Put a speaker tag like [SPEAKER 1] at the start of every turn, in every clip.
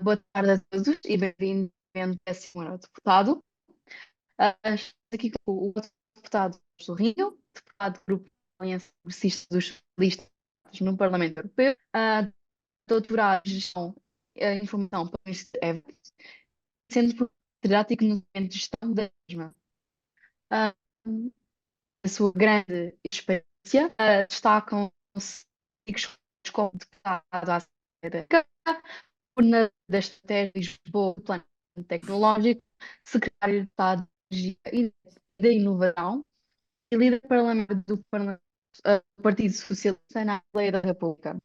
[SPEAKER 1] Boa tarde a todos e bem-vindo ao 10º Eurodeputado. Estamos aqui com o outro deputado do Rio, deputado do Grupo de Aliança Progressista dos Socialistas no Parlamento Europeu, doutorado em Gestão e Informação pela Universidade de Évora, sendo catedrático no Departamento de Gestão da mesma. Ah, a sua grande experiência destacam-se como deputado à Assembleia da Câmara, coordenador da Estratégia de Lisboa do Plano Tecnológico, secretário de Estado de Energia e da Inovação e líder parlamentar do Partido Socialista na Assembleia da República.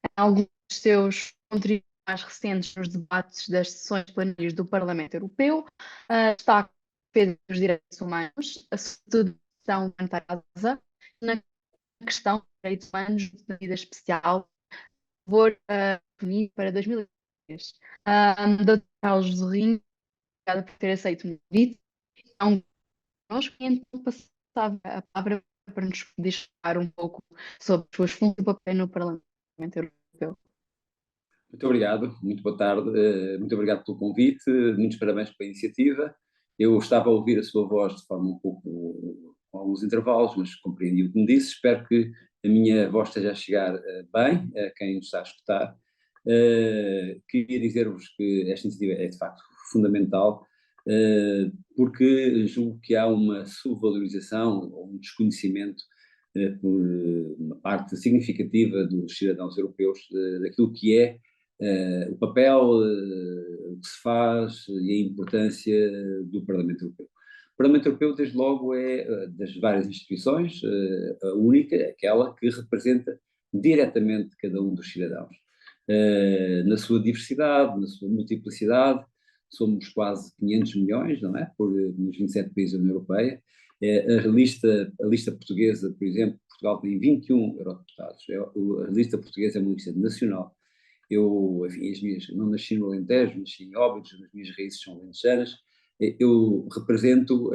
[SPEAKER 1] Em alguns dos seus contributos mais recentes nos debates das sessões plenárias do Parlamento Europeu, destaca a defesa dos direitos humanos, a substituição humanitária na questão dos direitos humanos de medida especial, favor definido para 2023. Dr. Carlos Zorrinho, obrigada por ter aceito o convite. É um connosco e então passava a palavra para nos poder falar um pouco sobre as suas funções e papel no Parlamento Europeu.
[SPEAKER 2] Muito obrigado, muito boa tarde, muito obrigado pelo convite, muitos parabéns pela iniciativa. Eu estava a ouvir a sua voz de forma um pouco, com alguns intervalos, mas compreendi o que me disse. Espero que a minha voz esteja a chegar bem a quem nos está a escutar. Queria dizer-vos que esta iniciativa é de facto fundamental, porque julgo que há uma subvalorização ou um desconhecimento por uma parte significativa dos cidadãos europeus daquilo que é o papel, o que se faz e a importância do Parlamento Europeu. O Parlamento Europeu, desde logo, é das várias instituições, a única, aquela que representa diretamente cada um dos cidadãos. Na sua diversidade, na sua multiplicidade, somos quase 500 milhões, não é? Nos 27 países da União Europeia. A lista portuguesa, por exemplo, Portugal tem 21 eurodeputados. A lista portuguesa é uma lista nacional. Eu, enfim, não nasci no Alentejo, nasci em Óbidos, as minhas raízes são alentejanas. Eu represento,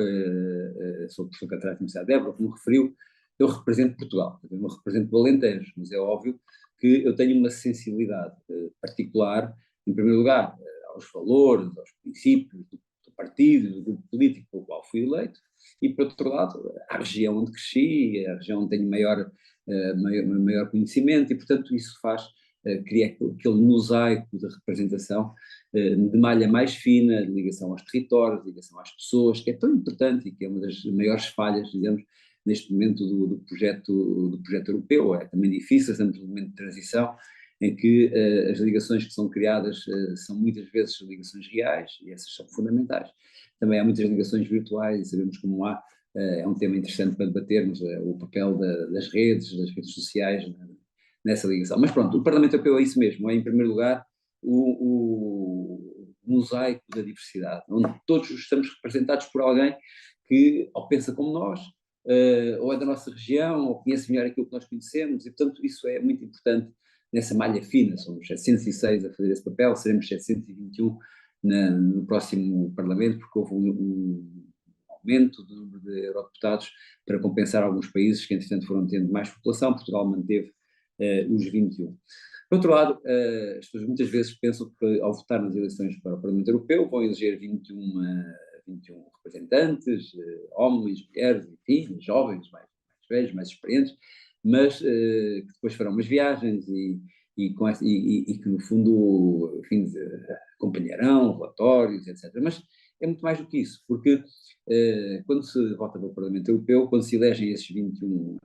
[SPEAKER 2] sou professor catedrático da Universidade de Évora, como referiu, eu represento Portugal, eu não represento o Alentejo, mas é óbvio que eu tenho uma sensibilidade particular, em primeiro lugar, aos valores, aos princípios do partido, do grupo político pelo qual fui eleito, e, por outro lado, à região onde cresci, a região onde tenho maior conhecimento, e, portanto, isso cria aquele mosaico de representação de malha mais fina, de ligação aos territórios, de ligação às pessoas, que é tão importante e que é uma das maiores falhas, digamos, neste momento do projeto europeu. É também difícil, estamos num momento de transição em que as ligações que são criadas são muitas vezes ligações reais, e essas são fundamentais. Também há muitas ligações virtuais, e sabemos como há, é um tema interessante para debatermos, o papel das redes sociais nessa ligação. Mas pronto, o Parlamento Europeu é isso mesmo, é em primeiro lugar o mosaico da diversidade, onde todos estamos representados por alguém que ou pensa como nós, ou é da nossa região, ou conhece melhor aquilo que nós conhecemos, e portanto isso é muito importante nessa malha fina. Somos 706 a fazer esse papel, seremos 721 no próximo Parlamento, porque houve um aumento do número de eurodeputados para compensar alguns países que entretanto foram tendo mais população. Portugal manteve os 21. Por outro lado, as pessoas muitas vezes pensam que ao votar nas eleições para o Parlamento Europeu vão eleger 21 representantes, homens, mulheres, enfim, jovens, mais velhos, mais experientes, mas que depois farão umas viagens e que no fundo, enfim, acompanharão relatórios, etc. Mas é muito mais do que isso, porque quando se vota para o Parlamento Europeu, quando se elegem esses 21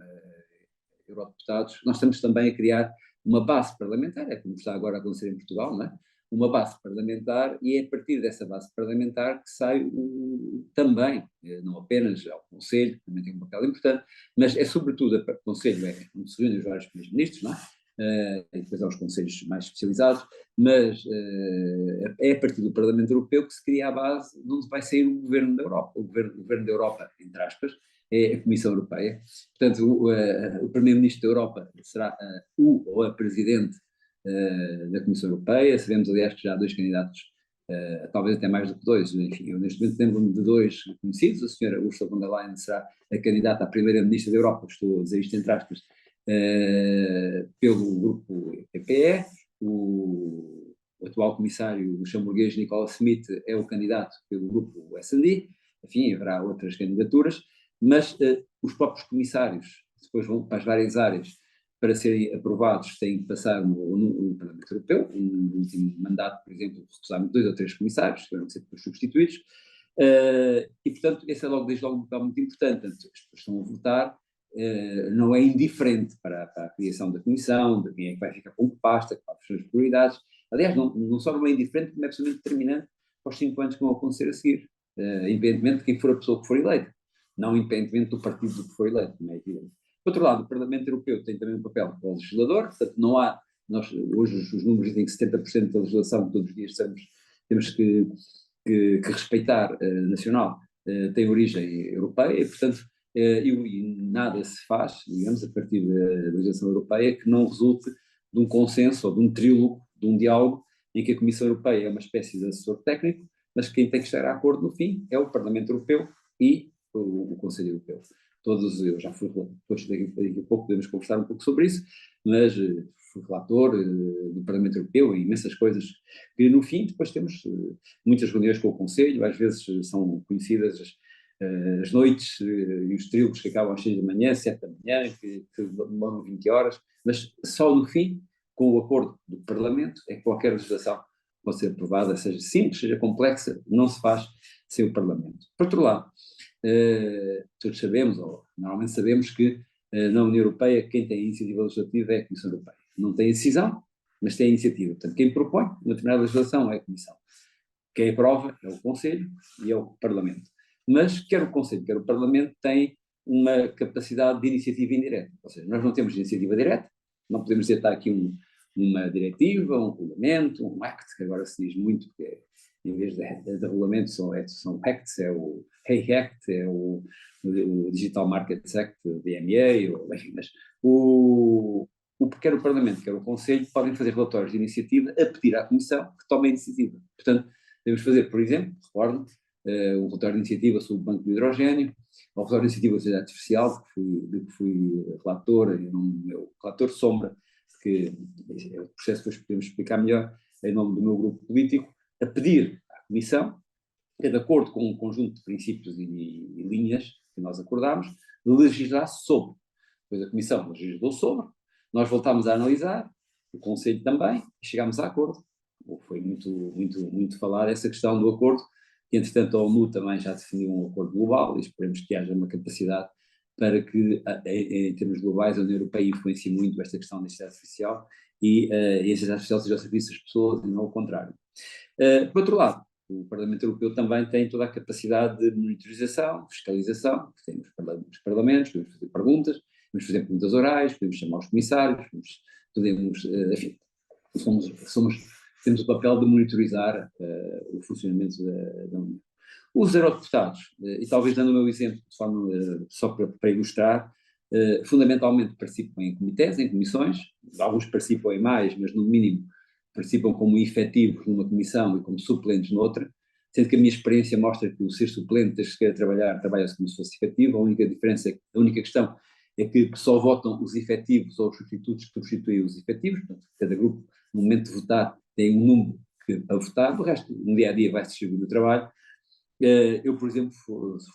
[SPEAKER 2] eurodeputados, nós estamos também a criar uma base parlamentar, é como está agora a acontecer em Portugal, não é? Uma base parlamentar, e é a partir dessa base parlamentar que sai também, não apenas ao Conselho, que também tem um papel importante, mas é sobretudo o Conselho, onde se reúnem os vários ministros, não é? E depois há os conselhos mais especializados, mas é a partir do Parlamento Europeu que se cria a base de onde vai sair o governo da Europa. O governo da Europa, entre aspas, é a Comissão Europeia. Portanto, o Primeiro-Ministro da Europa será o ou a Presidente da Comissão Europeia. Sabemos, aliás, que já há dois candidatos, talvez até mais do que dois. Enfim, eu neste momento lembro-me de dois conhecidos. A senhora Ursula von der Leyen será a candidata à Primeira-Ministra da Europa, estou a dizer isto entre aspas, pelo grupo PPE. O o atual comissário luxemburguês Nicola Schmidt é o candidato pelo grupo S&D, enfim, haverá outras candidaturas, mas os próprios comissários depois vão para as várias áreas para serem aprovados, têm que passar no Parlamento Europeu. No último mandato, por exemplo, recusaram 2 ou 3 comissários, que tiveram que ser depois substituídos, e portanto esse é logo, desde logo um papel muito importante. Portanto, as pessoas estão a votar, não é indiferente para a criação da comissão, de quem é que vai ficar com que pasta, quais são as prioridades. Aliás, não só não é indiferente, como é absolutamente determinante para os 5 anos que vão acontecer a seguir, independentemente de quem for a pessoa que for eleita, não independentemente do partido que for eleito, não é evidente. Por outro lado, o Parlamento Europeu tem também um papel como legislador, portanto não há, hoje os números dizem que 70% da legislação que todos os dias temos que respeitar nacional tem origem europeia, e portanto e nada se faz, digamos, a partir da legislação europeia que não resulte de um consenso ou de um trílogo, de um diálogo em que a Comissão Europeia é uma espécie de assessor técnico, mas quem tem que estar a acordo no fim é o Parlamento Europeu e o Conselho Europeu. Todos, eu já fui relator, daqui a pouco podemos conversar um pouco sobre isso, mas fui relator do Parlamento Europeu em imensas coisas que no fim depois temos muitas reuniões com o Conselho, às vezes são conhecidas as noites e os trílogos que acabam às 6 da manhã, 7 da manhã, que demoram 20 horas, mas só no fim, com o acordo do Parlamento, é que qualquer legislação pode ser aprovada, seja simples, seja complexa, não se faz sem o Parlamento. Por outro lado, todos sabemos, ou normalmente sabemos, que na União Europeia quem tem a iniciativa legislativa é a Comissão Europeia. Não tem a decisão, mas tem a iniciativa. Portanto, quem propõe uma determinada legislação é a Comissão. Quem aprova é o Conselho e é o Parlamento. Mas quer o Conselho, quer o Parlamento têm uma capacidade de iniciativa indireta. Ou seja, nós não temos iniciativa direta, não podemos dizer que está aqui uma diretiva, um regulamento, um act, que agora se diz muito, porque em vez de regulamento são acts, é o Hey Act, é o Digital Markets Act, o DMA, enfim, mas quer o Parlamento, quer o Conselho, podem fazer relatórios de iniciativa a pedir à Comissão que tome a iniciativa. Portanto, devemos fazer, por exemplo, recordo, um relatório de iniciativa sobre o banco do hidrogênio, um relatório de iniciativa sobre a artificial, de que fui relator, em nome do meu relator sombra, que é o processo que depois podemos explicar melhor, em nome do meu grupo político, a pedir à Comissão, de acordo com um conjunto de princípios e linhas que nós acordámos, legislar sobre. Depois a Comissão legislou sobre, nós voltámos a analisar, o Conselho também, e chegámos a acordo. Foi muito falar essa questão do acordo, e entretanto a ONU também já definiu um acordo global, e esperemos que haja uma capacidade para que, em termos globais, a União Europeia influencie muito esta questão da inteligência artificial e a inteligência artificial seja ao serviço das pessoas e não o contrário. Por outro lado, o Parlamento Europeu também tem toda a capacidade de monitorização, fiscalização, temos os parlamentos, podemos fazer perguntas, podemos fazer perguntas orais, podemos chamar os comissários, enfim, temos o papel de monitorizar o funcionamento da União. Os eurodeputados, e talvez dando o meu exemplo de forma só para ilustrar, fundamentalmente participam em comitês, em comissões, alguns participam em mais, mas no mínimo participam como efetivos numa comissão e como suplentes noutra, sendo que a minha experiência mostra que o ser suplente, desde que se queira trabalhar, trabalha-se como se fosse efetivo. A única questão é que só votam os efetivos ou os substitutos que substituem os efetivos, portanto, cada grupo, no momento de votar, tem um número para votar, do resto, no dia-a-dia vai-se distribuir o trabalho. Eu, por exemplo,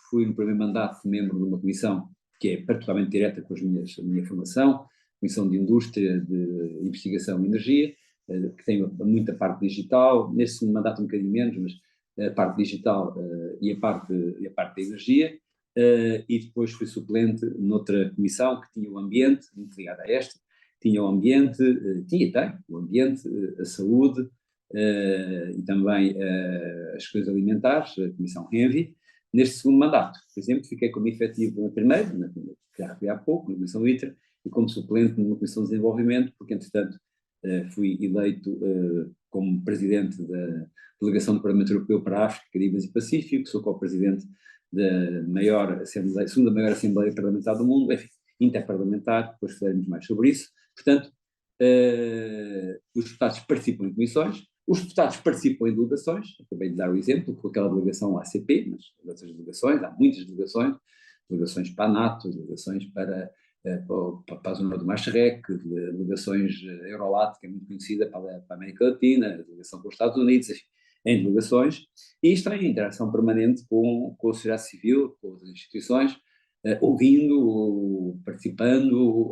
[SPEAKER 2] fui no primeiro mandato membro de uma comissão que é particularmente direta com a minha formação, Comissão de Indústria, de Investigação e Energia, que tem muita parte digital, neste segundo mandato um bocadinho menos, mas a parte digital e a parte da energia, e depois fui suplente noutra comissão que tinha o ambiente, muito ligada a esta, tinha o ambiente, tem o ambiente, a saúde, e também as coisas alimentares, a Comissão Renvi. Neste segundo mandato, por exemplo, fiquei como efetivo na primeira, que já referi há pouco, na Comissão ITRA, e como suplente numa Comissão de Desenvolvimento, porque entretanto fui eleito como presidente da Delegação do Parlamento Europeu para a África, Caribas e Pacífico, sou co-presidente da segunda maior Assembleia Parlamentar do mundo, enfim, interparlamentar, depois falaremos mais sobre isso. Portanto, os deputados participam em comissões, os deputados participam em delegações, acabei de dar o exemplo, com aquela delegação ACP, mas outras delegações, há muitas delegações para a NATO, delegações para para a zona do Maastricht, delegações Eurolat, que é muito conhecida para a América Latina, delegação com os Estados Unidos, enfim, em delegações, e isto tem interação permanente com a sociedade civil, com as instituições, ouvindo, participando,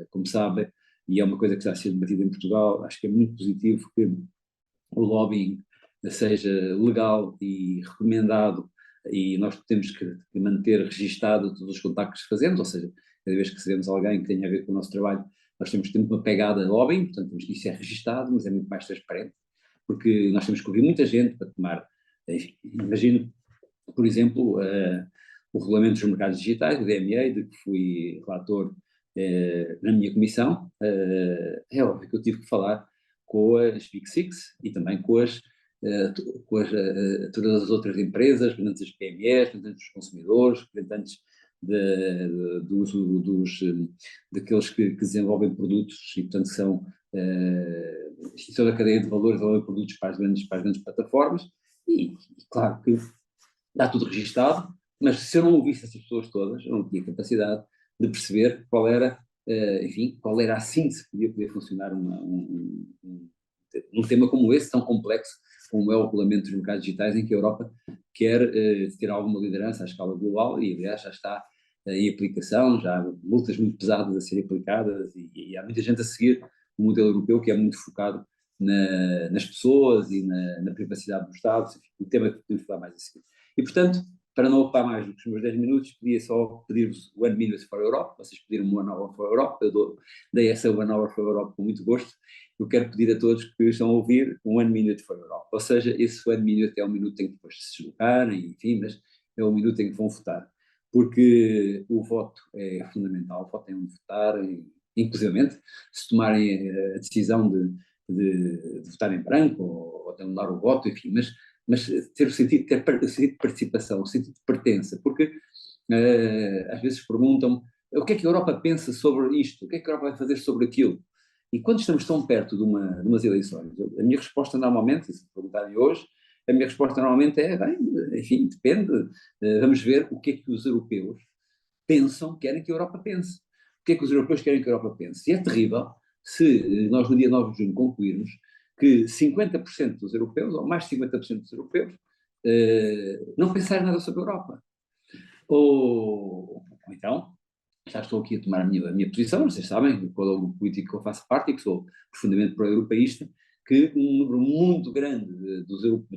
[SPEAKER 2] como sabe, e é uma coisa que está a ser debatida em Portugal, acho que é muito positivo que o lobbying seja legal e recomendado, e nós temos que manter registado todos os contactos que fazemos, ou seja, cada vez que recebemos alguém que tenha a ver com o nosso trabalho, nós temos sempre uma pegada de lobbying, portanto isso é registado, mas é muito mais transparente, porque nós temos que ouvir muita gente para tomar, enfim, imagino, por exemplo, o Regulamento dos Mercados Digitais, o DMA, de que fui relator na minha comissão, é óbvio que eu tive que falar com as Big Six e também todas as outras empresas, representantes das PMEs, representantes dos consumidores, representantes daqueles que desenvolvem produtos e, portanto, são toda a cadeia de valores, desenvolvem produtos para as grandes plataformas e, claro que está tudo registado, mas se eu não ouvisse essas pessoas todas, eu não tinha capacidade de perceber qual era, enfim, qual era a síntese que podia funcionar num tema como esse, tão complexo como é o regulamento dos mercados digitais, em que a Europa quer ter alguma liderança à escala global e, aliás, já está em aplicação, já há multas muito pesadas a serem aplicadas e há muita gente a seguir o modelo europeu que é muito focado nas pessoas e na privacidade dos Estados, enfim, um tema que podemos falar mais a seguir. E, portanto, para não ocupar mais do que os meus 10 minutos, podia só pedir-vos One Minute for Europe, vocês pediram One Hour for Europe, eu dei essa One Hour for Europe com muito gosto. Eu quero pedir a todos que estão a ouvir One Minute for Europe, ou seja, esse One Minute é um minuto em que depois se deslocar, enfim, mas é um minuto em que vão votar, porque o voto é fundamental, o voto é onde votar, inclusivamente, se tomarem a decisão de votar em branco ou de anular o voto, enfim, mas ter o sentido de participação, o sentido de pertença, porque às vezes perguntam o que é que a Europa pensa sobre isto, o que é que a Europa vai fazer sobre aquilo, e quando estamos tão perto de umas eleições, a minha resposta normalmente, se me perguntarem hoje, a minha resposta normalmente é, bem, enfim, depende, vamos ver o que é que os europeus pensam, querem que a Europa pense. O que é que os europeus querem que a Europa pense? E é terrível se nós no dia 9 de junho concluirmos que 50% dos europeus, ou mais de 50% dos europeus, não pensarem nada sobre a Europa. Ou então, já estou aqui a tomar a minha posição, vocês sabem qual é o grupo político que eu faço parte e que sou profundamente pró-europeísta, que um número muito grande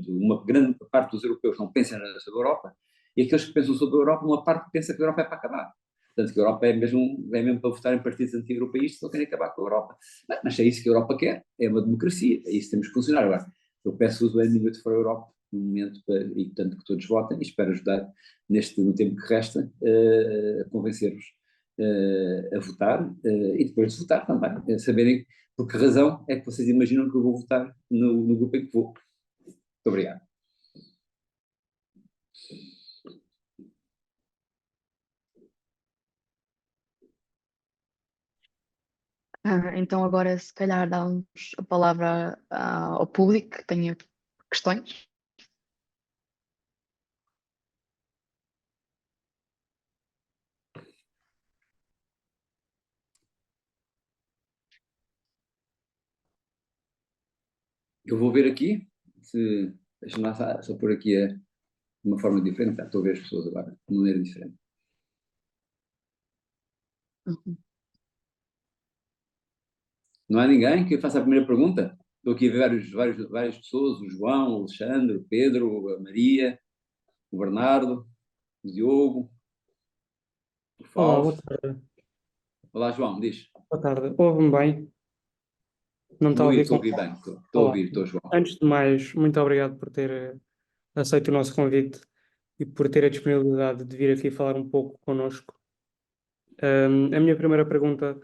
[SPEAKER 2] uma grande parte dos europeus não pensa nada sobre a Europa, e aqueles que pensam sobre a Europa, uma parte pensa que a Europa é para acabar. Portanto, que a Europa é mesmo para votar em partidos anti-europeístas que querem acabar com a Europa. Mas é isso que a Europa quer, é uma democracia, é isso que temos que funcionar. Agora, eu peço o One Minute for Europe no momento e portanto que todos votem e espero ajudar no tempo que resta a convencer-vos a votar e depois de votar também, saberem por que razão é que vocês imaginam que eu vou votar no grupo em que vou. Muito obrigado.
[SPEAKER 1] Então agora se calhar damos a palavra ao público que tenha questões.
[SPEAKER 2] Eu vou ver aqui, deixa-me lá só pôr aqui de uma forma diferente, estou a ver as pessoas agora, de maneira diferente.
[SPEAKER 1] Uhum.
[SPEAKER 2] Não há ninguém que faça a primeira pergunta? Estou aqui a ver várias pessoas, o João, o Alexandre, o Pedro, a Maria, o Bernardo, o Diogo, o
[SPEAKER 3] Olá, boa
[SPEAKER 2] Fausto.
[SPEAKER 3] tarde.
[SPEAKER 2] Olá, João, diz.
[SPEAKER 3] Boa tarde. Ouve-me bem? Não está a ouvir
[SPEAKER 2] Estou a
[SPEAKER 3] com...
[SPEAKER 2] ouvir bem, estou a
[SPEAKER 3] Olá.
[SPEAKER 2] ouvir, estou, João.
[SPEAKER 3] Antes de mais, muito obrigado por ter aceito o nosso convite e por ter a disponibilidade de vir aqui falar um pouco connosco. A minha primeira pergunta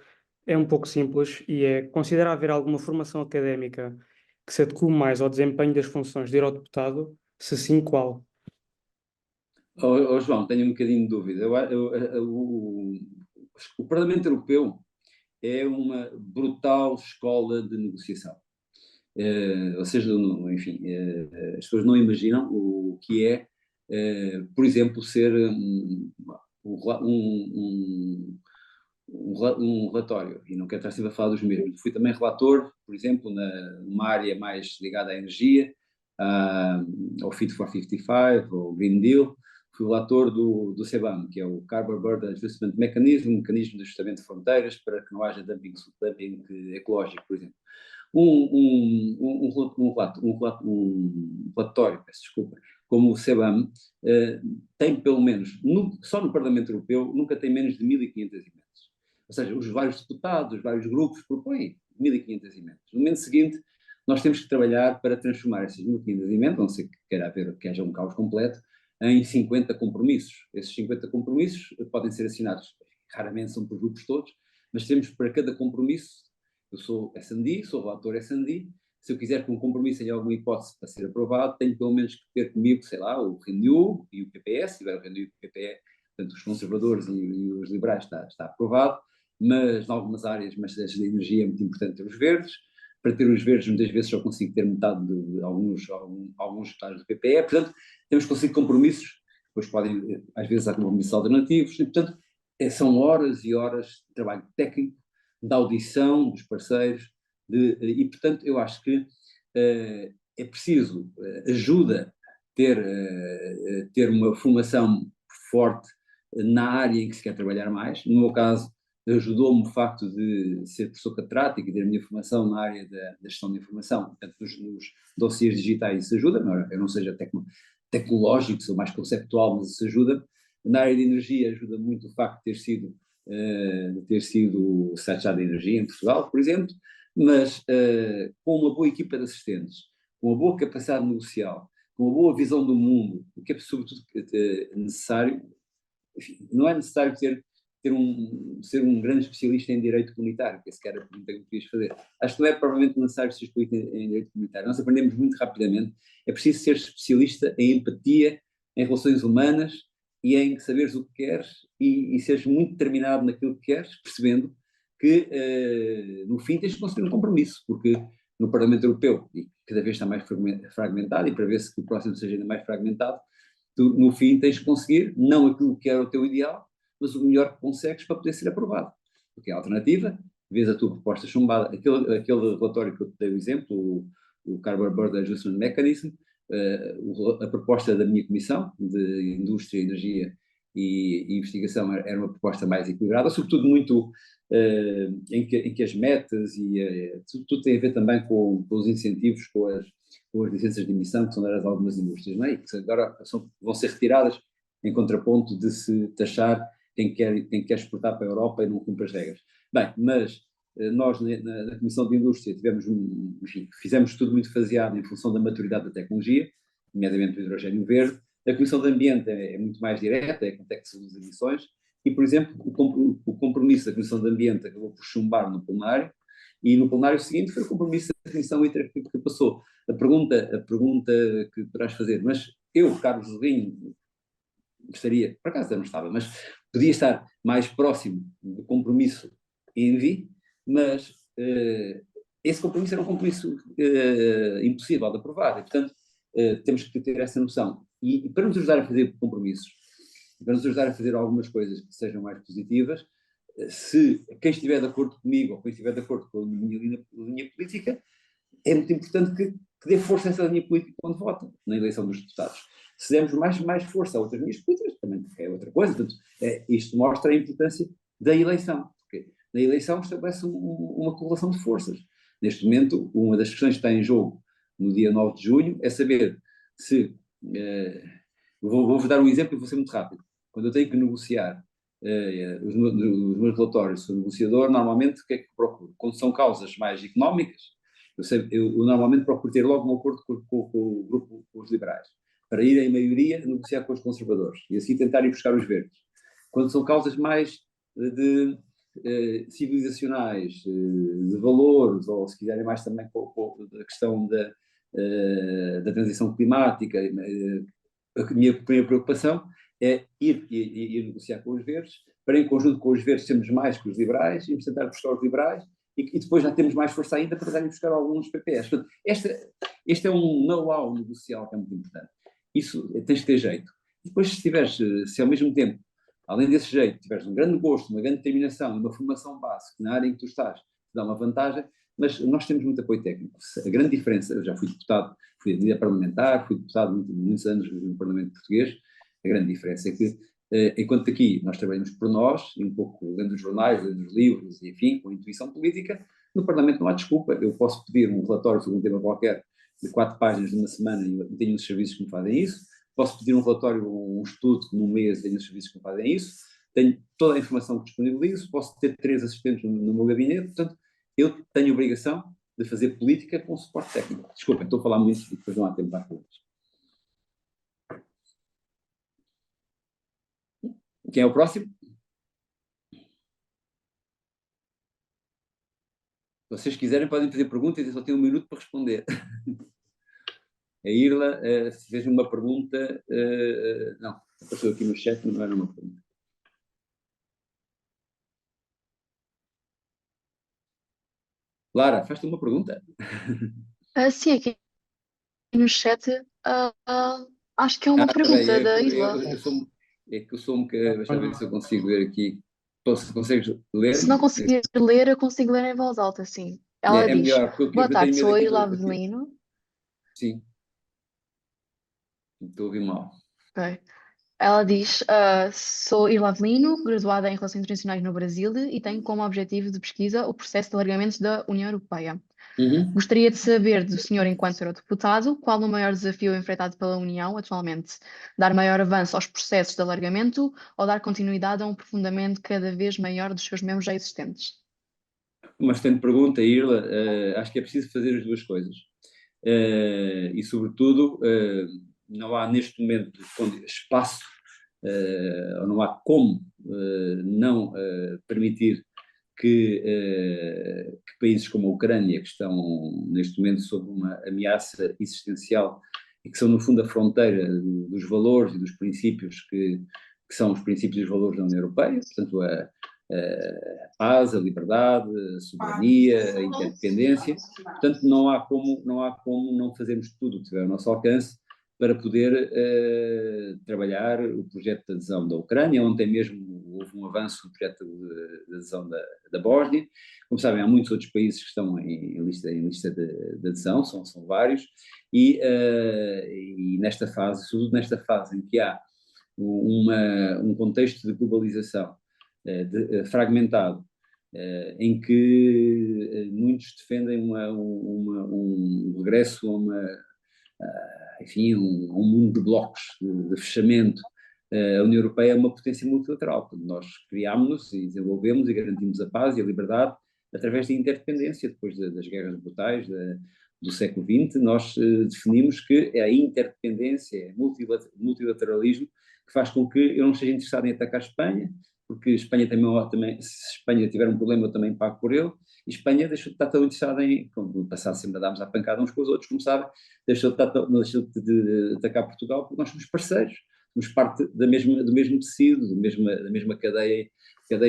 [SPEAKER 3] é um pouco simples e é: considera haver alguma formação académica que se adeque mais ao desempenho das funções de eurodeputado? Se sim, qual?
[SPEAKER 2] João, tenho um bocadinho de dúvida. O Parlamento Europeu é uma brutal escola de negociação. Ou seja, enfim, as pessoas não imaginam o que é, por exemplo, ser um relatório, e não quero estar sempre a falar dos mesmos. Fui também relator, por exemplo, numa área mais ligada à energia, ao Fit for 55, ao Green Deal. Fui relator do CBAM, que é o Carbon Border Adjustment Mechanism, mecanismo de ajustamento de fronteiras para que não haja dumping ecológico, por exemplo. Um relatório, peço desculpa, como o CBAM, tem pelo menos, só no Parlamento Europeu, nunca tem menos de 1.500 emendas. Ou seja, os vários deputados, os vários grupos propõem 1.500 emendas. No momento seguinte, nós temos que trabalhar para transformar essas 1.500 emendas, não sei que haja um caos completo, em 50 compromissos. Esses 50 compromissos podem ser assinados, raramente são por grupos todos, mas temos para cada compromisso. Eu sou S&D, sou relator S&D. Se eu quiser que um compromisso tenha alguma hipótese para ser aprovado, tenho pelo menos que ter comigo, sei lá, o Renew e o PPS, se tiver o Renew e o PPE, portanto, os conservadores e os liberais está aprovado, mas em algumas áreas, mas da energia é muito importante ter os verdes. Para ter os verdes, muitas vezes só consigo ter metade de alguns deputados do PPE, portanto, temos conseguido compromissos, depois podem, às vezes, há compromissos alternativos, e, portanto, são horas e horas de trabalho técnico, de audição dos parceiros, e, portanto, eu acho que é preciso ajuda ter uma formação forte na área em que se quer trabalhar mais. No meu caso, ajudou-me o facto de ser professor catedrático e ter a minha formação na área da gestão de informação, portanto, nos dossiês digitais isso ajuda, eu não seja tecnológico, sou mais conceptual, mas isso ajuda. Na área de energia ajuda muito o facto de ter sido secretário de energia em Portugal, por exemplo, mas com uma boa equipa de assistentes, com uma boa capacidade negocial, com uma boa visão do mundo, o que é sobretudo necessário, enfim, não é necessário ser um grande especialista em direito comunitário, que esse era a pergunta que eu queria fazer. Acho que não é provavelmente necessário ser especialista em direito comunitário. Nós aprendemos muito rapidamente. É preciso ser especialista em empatia, em relações humanas e em saberes o que queres e seres muito determinado naquilo que queres, percebendo que no fim tens de construir um compromisso, porque no Parlamento Europeu, e cada vez está mais fragmentado, e para ver se o próximo seja ainda mais fragmentado, tu no fim tens de conseguir, não aquilo que era o teu ideal, mas o melhor que consegues para poder ser aprovado. Porque a alternativa, vês a tua proposta chumbada, aquele relatório que eu te dei o exemplo, o Carbon Border Adjustment Mechanism, a proposta da minha comissão de Indústria, Energia e Investigação era uma proposta mais equilibrada, sobretudo muito em que as metas e tudo tem a ver também com os incentivos, com as licenças de emissão que são dadas a algumas indústrias, não é? E que agora vão ser retiradas em contraponto de se taxar quem quer exportar para a Europa e não cumpre as regras. Bem, mas nós na Comissão de Indústria enfim, fizemos tudo muito faseado em função da maturidade da tecnologia, nomeadamente do hidrogênio verde. A Comissão de Ambiente é muito mais direta, é com que se reduz as emissões, e, por exemplo, o compromisso da Comissão de Ambiente acabou por chumbar no plenário, e no plenário seguinte foi o compromisso da Comissão que passou. A pergunta que poderás fazer, mas eu, Carlos Zinho, gostaria, por acaso não estava, mas podia estar mais próximo do compromisso ENVI, mas esse compromisso era um compromisso impossível de aprovar, e portanto temos que ter essa noção. E para nos ajudar a fazer compromissos, para nos ajudar a fazer algumas coisas que sejam mais positivas, se quem estiver de acordo comigo ou quem estiver de acordo com a minha linha política, é muito importante que dê força a essa linha política quando vota na eleição dos deputados. Se dermos mais força a outras linhas políticas, também é outra coisa. Portanto, isto mostra a importância da eleição, porque na eleição estabelece uma correlação de forças. Neste momento, uma das questões que está em jogo no dia 9 de junho é saber se... vou-vos dar um exemplo e vou ser muito rápido. Quando eu tenho que negociar os meus relatórios, sou negociador, normalmente o que é que procuro? Quando são causas mais económicas, eu normalmente procuro ter logo um acordo com o grupo, com os liberais, para ir em maioria negociar com os conservadores e assim tentar ir buscar os verdes. Quando são causas mais civilizacionais, de valores, ou se quiserem mais também com a questão da transição climática, a minha primeira preocupação é ir negociar com os verdes, para em conjunto com os verdes termos mais que os liberais, e tentar buscar os liberais, e depois já temos mais força ainda para tentar buscar alguns PPS. Portanto, este é um know-how negocial que é muito importante. Isso tens que ter jeito. E depois, se ao mesmo tempo além desse jeito, tiveres um grande gosto, uma grande determinação, uma formação básica na área em que tu estás, te dá uma vantagem, mas nós temos muito apoio técnico. A grande diferença, eu já fui deputado, fui líder parlamentar, fui deputado muitos anos no Parlamento Português, a grande diferença é que, enquanto aqui nós trabalhamos por nós, um pouco lendo os jornais, lendo os livros, enfim, com intuição política, no Parlamento não há desculpa, eu posso pedir um relatório sobre um tema qualquer de 4 páginas de uma semana e tenho uns serviços que me fazem isso, posso pedir um relatório, um estudo num mês e tenho os serviços que me fazem isso, tenho toda a informação que disponibilizo, posso ter 3 assistentes no meu gabinete, portanto, eu tenho a obrigação de fazer política com suporte técnico. Desculpem, estou a falar muito e depois não há tempo para as perguntas. Quem é o próximo? Se vocês quiserem podem fazer perguntas, eu só tenho 1 minuto para responder. A Irla fez uma pergunta, não, passou aqui no chat, não era uma pergunta. Lara, faz-te uma pergunta?
[SPEAKER 1] Sim, aqui no chat, acho que é uma pergunta
[SPEAKER 2] bem,
[SPEAKER 1] da Isla.
[SPEAKER 2] eu sou um bocadinho, deixa eu ver se eu consigo ver aqui. Consegues ler?
[SPEAKER 1] Se não conseguir ler, eu consigo ler em voz alta, sim. Ela
[SPEAKER 2] É
[SPEAKER 1] diz:
[SPEAKER 2] melhor, porque
[SPEAKER 1] Boa
[SPEAKER 2] eu
[SPEAKER 1] tarde,
[SPEAKER 2] tenho
[SPEAKER 1] sou
[SPEAKER 2] medo
[SPEAKER 1] a
[SPEAKER 2] aqui
[SPEAKER 1] Irla
[SPEAKER 2] do...
[SPEAKER 1] Avelino.
[SPEAKER 2] Sim, estou a ouvir mal.
[SPEAKER 1] Ok. Ela diz: Sou Irla Avelino, graduada em Relações Internacionais no Brasil e tenho como objetivo de pesquisa o processo de alargamento da União Europeia.
[SPEAKER 2] Uhum.
[SPEAKER 1] Gostaria de saber do senhor, enquanto eurodeputado, qual o maior desafio enfrentado pela União atualmente? Dar maior avanço aos processos de alargamento ou dar continuidade a um aprofundamento cada vez maior dos seus membros já existentes?
[SPEAKER 2] Uma excelente pergunta, Irla. Acho que é preciso fazer as duas coisas. E, sobretudo, não há neste momento espaço, ou não há como não permitir que países como a Ucrânia, que estão neste momento sob uma ameaça existencial e que são, no fundo, a fronteira dos valores e dos princípios que são os princípios e os valores da União Europeia, portanto, a paz, a liberdade, a soberania, a interdependência. Portanto, não há como não fazermos tudo o que tiver ao nosso alcance para poder trabalhar o projeto de adesão da Ucrânia. Ontem mesmo houve um avanço no projeto de adesão da Bósnia. Como sabem, há muitos outros países que estão em lista de adesão, são vários, e nesta fase, sobretudo nesta fase em que há um contexto de globalização fragmentado, em que muitos defendem um regresso enfim, um mundo de blocos, de fechamento. A União Europeia é uma potência multilateral, quando nós criámos-nos e desenvolvemos e garantimos a paz e a liberdade através da interdependência, depois das guerras brutais do século XX, nós definimos que é a interdependência, é multilateralismo, que faz com que eu não esteja interessado em atacar a Espanha, porque Espanha também, se Espanha tiver um problema, eu também pago por ele, e Espanha deixou de estar tão interessada em, como no passado sempre andámos à pancada uns com os outros, como sabem, deixou de atacar Portugal, porque nós somos parceiros, somos parte do mesmo tecido, da mesma cadeia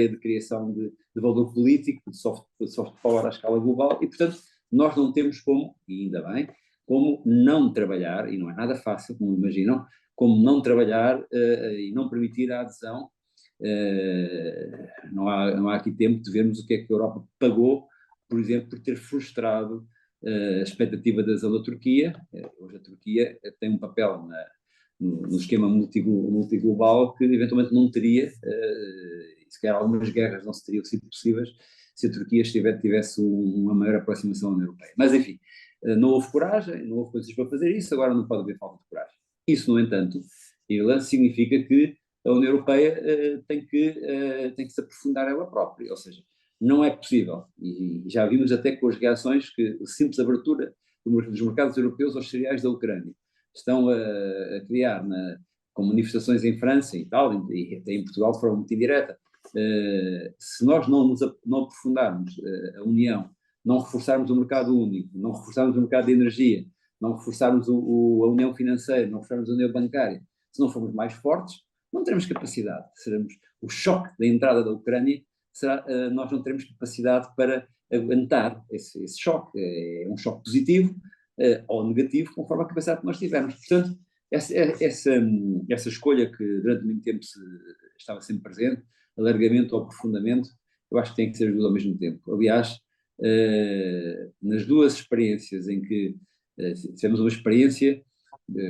[SPEAKER 2] de criação de valor político, de soft power à escala global, e portanto nós não temos como, e ainda bem, como não trabalhar, e não é nada fácil, como imaginam, como não trabalhar e não permitir a adesão. Não há aqui tempo de vermos o que é que a Europa pagou, por exemplo, por ter frustrado a expectativa da adesão da Turquia. Hoje a Turquia tem um papel no esquema multiglobal que eventualmente não teria, e se calhar algumas guerras não teriam sido possíveis se a Turquia tivesse uma maior aproximação à União Europeia. Mas enfim, não houve coragem, não houve coisas para fazer isso, agora não pode haver falta de coragem. Isso, no entanto, significa que a União Europeia tem que se aprofundar ela própria, ou seja, não é possível, e já vimos até com as reações que a simples abertura dos mercados europeus aos cereais da Ucrânia estão a criar, com manifestações em França e tal, e até em Portugal de forma muito indireta. Se nós não aprofundarmos a União, não reforçarmos o mercado único, não reforçarmos o mercado de energia, não reforçarmos a União Financeira, não reforçarmos a União Bancária, se não formos mais fortes, não teremos capacidade. O choque da entrada da Ucrânia nós não teremos capacidade para aguentar esse choque. É um choque positivo ou negativo, conforme a capacidade que nós tivermos. Portanto, essa escolha que durante muito tempo se estava sempre presente, alargamento ou aprofundamento, eu acho que tem que ser as duas ao mesmo tempo. Aliás, nas duas experiências em que tivemos uma experiência,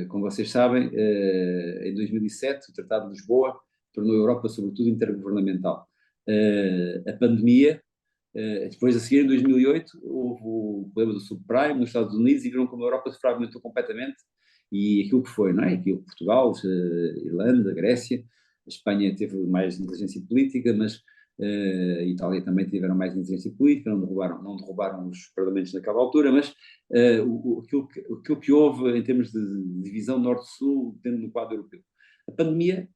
[SPEAKER 2] como vocês sabem, em 2007, o Tratado de Lisboa tornou a Europa, sobretudo, intergovernamental. A pandemia, depois a seguir, em 2008, houve o problema do subprime nos Estados Unidos e viram como a Europa se fragmentou completamente e aquilo que foi, não é? Aquilo que Portugal, Irlanda, Grécia, a Espanha teve mais inteligência política, mas a Itália também tiveram mais inteligência política, não derrubaram os parlamentos naquela altura, mas aquilo que houve em termos de divisão norte-sul dentro do quadro europeu. A pandemia,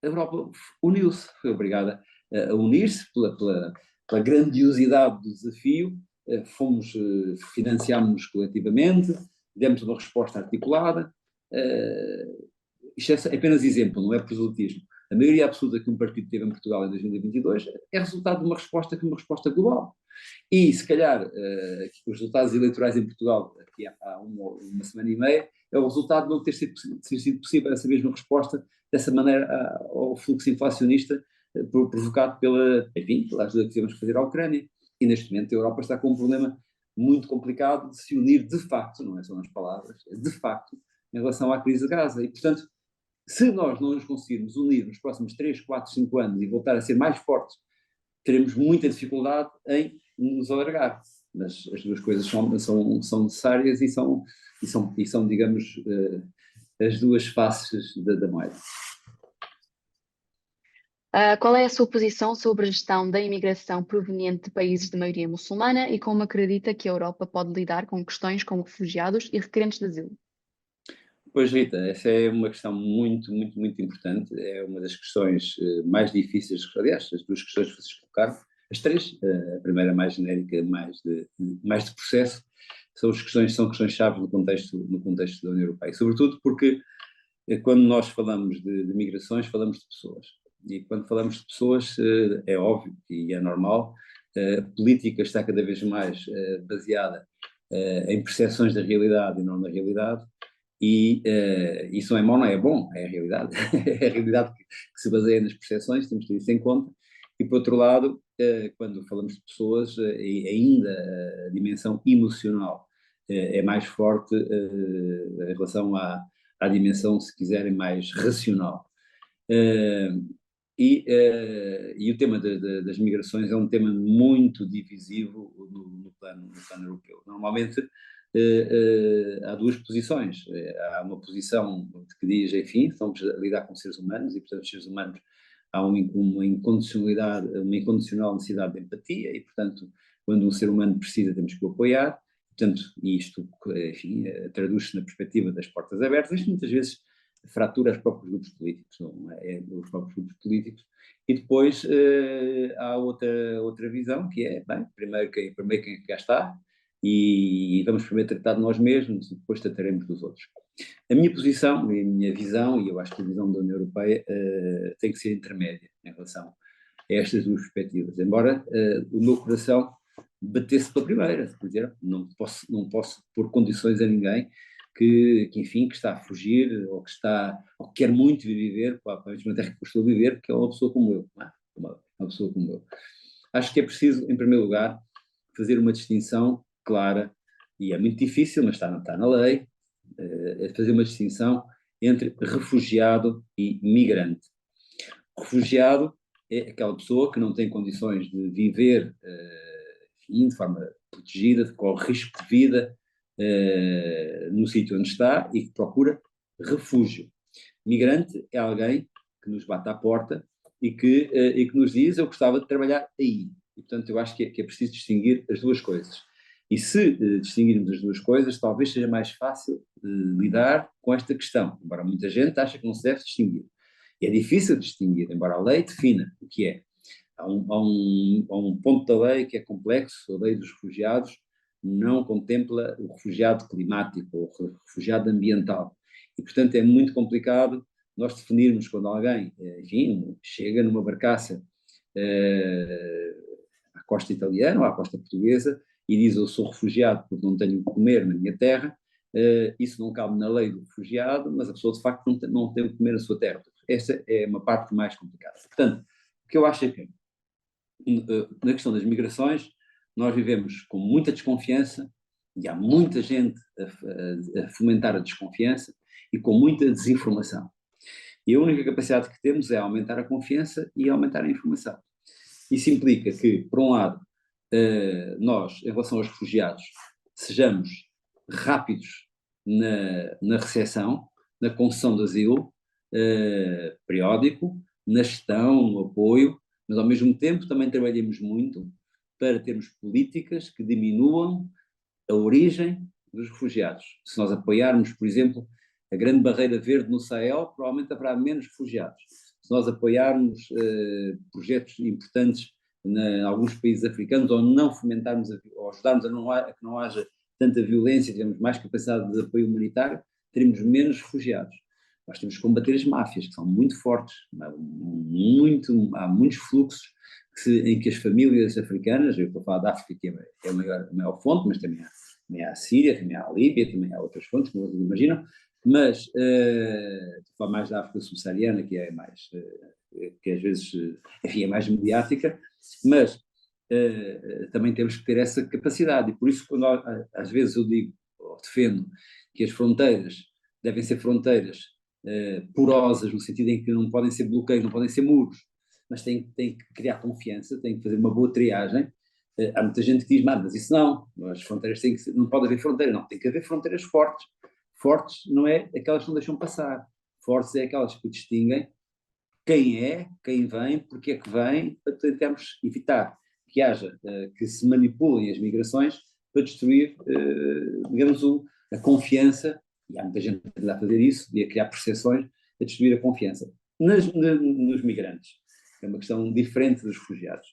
[SPEAKER 2] a Europa uniu-se, foi obrigada a unir-se pela grandiosidade do desafio, financiámos-nos coletivamente, demos uma resposta articulada. Isto é apenas exemplo, não é proselitismo. A maioria absoluta que um partido teve em Portugal em 2022 é resultado de uma resposta global. E, se calhar, os resultados eleitorais em Portugal, aqui há uma semana e meia, é o resultado de não ter sido possível essa mesma resposta, dessa maneira, ao fluxo inflacionista provocado pela ajuda que tivemos que fazer à Ucrânia. E, neste momento, a Europa está com um problema muito complicado de se unir de facto, não é só nas palavras, de facto, em relação à crise de Gaza. E, portanto, se nós não nos conseguirmos unir nos próximos 3, 4, 5 anos e voltar a ser mais fortes, teremos muita dificuldade em nos alargar. Mas as duas coisas são necessárias e são, digamos, as duas faces da moeda.
[SPEAKER 1] Qual é a sua posição sobre a gestão da imigração proveniente de países de maioria muçulmana e como acredita que a Europa pode lidar com questões como refugiados e requerentes de asilo?
[SPEAKER 2] Pois, Rita, essa é uma questão muito, muito, muito importante. É uma das questões mais difíceis, aliás, as duas questões que vocês colocaram, as três, a primeira mais genérica, mais de processo, são questões-chave no contexto da União Europeia. Sobretudo porque quando nós falamos de migrações, falamos de pessoas. E quando falamos de pessoas, é óbvio e é normal, a política está cada vez mais baseada em percepções da realidade e não na realidade. E isso não é mau, não é bom, é a realidade. É a realidade que se baseia nas percepções, temos que ter isso em conta. E, por outro lado, quando falamos de pessoas, ainda a dimensão emocional é mais forte em relação à dimensão, se quiserem, mais racional. E o tema das migrações é um tema muito divisivo no plano europeu. Normalmente, há duas posições. Há uma posição que diz, enfim, estamos a lidar com seres humanos e, portanto, os seres humanos há uma incondicional necessidade de empatia e, portanto, quando um ser humano precisa, temos que o apoiar. Portanto, isto, enfim, traduz-se na perspectiva das portas abertas, isto muitas vezes fratura os próprios grupos políticos, não é? Os próprios grupos políticos. E depois há outra visão, que é, bem, primeiro quem cá está, e vamos primeiro tratar de nós mesmos e depois trataremos dos outros. A minha posição e a minha visão, e eu acho que a visão da União Europeia tem que ser intermédia em relação a estas duas perspectivas, embora o meu coração batesse pela primeira, quer dizer, não posso pôr condições a ninguém que enfim, que está a fugir ou que quer muito viver para a mesma terra que eu estou a viver, porque é uma pessoa como eu, não é? Uma pessoa como eu. Acho que é preciso, em primeiro lugar, fazer uma distinção clara, e é muito difícil, mas está na lei, fazer uma distinção entre refugiado e migrante. Refugiado é aquela pessoa que não tem condições de viver de forma protegida, que corre risco de vida no sítio onde está e que procura refúgio. Migrante é alguém que nos bate à porta e que nos diz: eu gostava de trabalhar aí. E, portanto, eu acho que é preciso distinguir as duas coisas. E se distinguirmos as duas coisas, talvez seja mais fácil lidar com esta questão, embora muita gente ache que não se deve distinguir. E é difícil distinguir, embora a lei defina o que é. Há um ponto da lei que é complexo, a lei dos refugiados não contempla o refugiado climático ou o refugiado ambiental. E, portanto, é muito complicado nós definirmos quando alguém, enfim, chega numa barcaça à costa italiana ou à costa portuguesa e diz: eu sou refugiado porque não tenho o que comer na minha terra. Isso não cabe na lei do refugiado, mas a pessoa de facto não tem o que comer na sua terra. essa é uma parte mais complicada. Portanto, o que eu acho é que, na questão das migrações, nós vivemos com muita desconfiança, e há muita gente a fomentar a desconfiança, e com muita desinformação. E a única capacidade que temos é aumentar a confiança e aumentar a informação. Isso implica que, por um lado, nós, em relação aos refugiados, sejamos rápidos na recepção, na concessão de asilo, periódico, na gestão, no apoio, mas ao mesmo tempo também trabalhamos muito para termos políticas que diminuam a origem dos refugiados. Se nós apoiarmos, por exemplo, a Grande Barreira Verde no Sahel, provavelmente haverá menos refugiados. Se nós apoiarmos projetos importantes em alguns países africanos, ou não fomentarmos, ou ajudarmos a que não haja tanta violência, tivermos mais capacidade de apoio humanitário, teremos menos refugiados. Nós temos que combater as máfias, que são muito fortes. Há muitos fluxos em que as famílias africanas, eu estou a falar da África, que é a maior fonte, mas também há a Síria, também há a Líbia, também há outras fontes, como vocês imaginam, mas estou a falar mais da África subsaariana, que é mais, que às vezes, enfim, é mais mediática, mas também temos que ter essa capacidade, e por isso quando às vezes eu digo, ou defendo, que as fronteiras devem ser fronteiras porosas, no sentido em que não podem ser bloqueios, não podem ser muros, mas tem que criar confiança, tem que fazer uma boa triagem. Há muita gente que diz, mas isso não, as fronteiras têm que ser, não pode haver fronteira, não, tem que haver fronteiras fortes. Fortes não é aquelas que não deixam passar, fortes é aquelas que distinguem quem vem, porque é que vem, para tentarmos evitar que haja, que se manipulem as migrações para destruir, digamos, a confiança, e há muita gente que dá a fazer isso, e a criar percepções, a destruir a confiança nos migrantes. É uma questão diferente dos refugiados.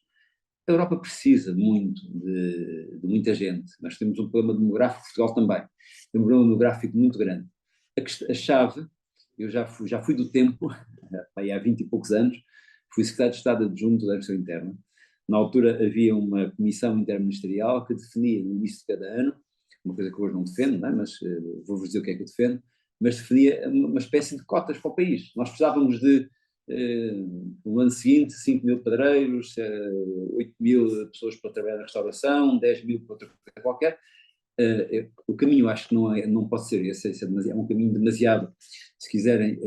[SPEAKER 2] A Europa precisa muito de muita gente. Nós temos um problema demográfico, Portugal também. Tem um problema demográfico muito grande. A chave, eu já fui do tempo, há 20 e poucos anos, fui secretário de Estado adjunto da Administração Interna. Na altura havia uma comissão interministerial que definia no início de cada ano, uma coisa que hoje não defendo, não é? Mas vou-vos dizer o que é que eu defendo, mas definia uma espécie de cotas para o país. Nós precisávamos de no ano seguinte 5 mil pedreiros, 8 mil pessoas para trabalhar na restauração, 10 mil para outra coisa qualquer. O caminho acho que não pode ser esse, é um caminho demasiado, se quiserem,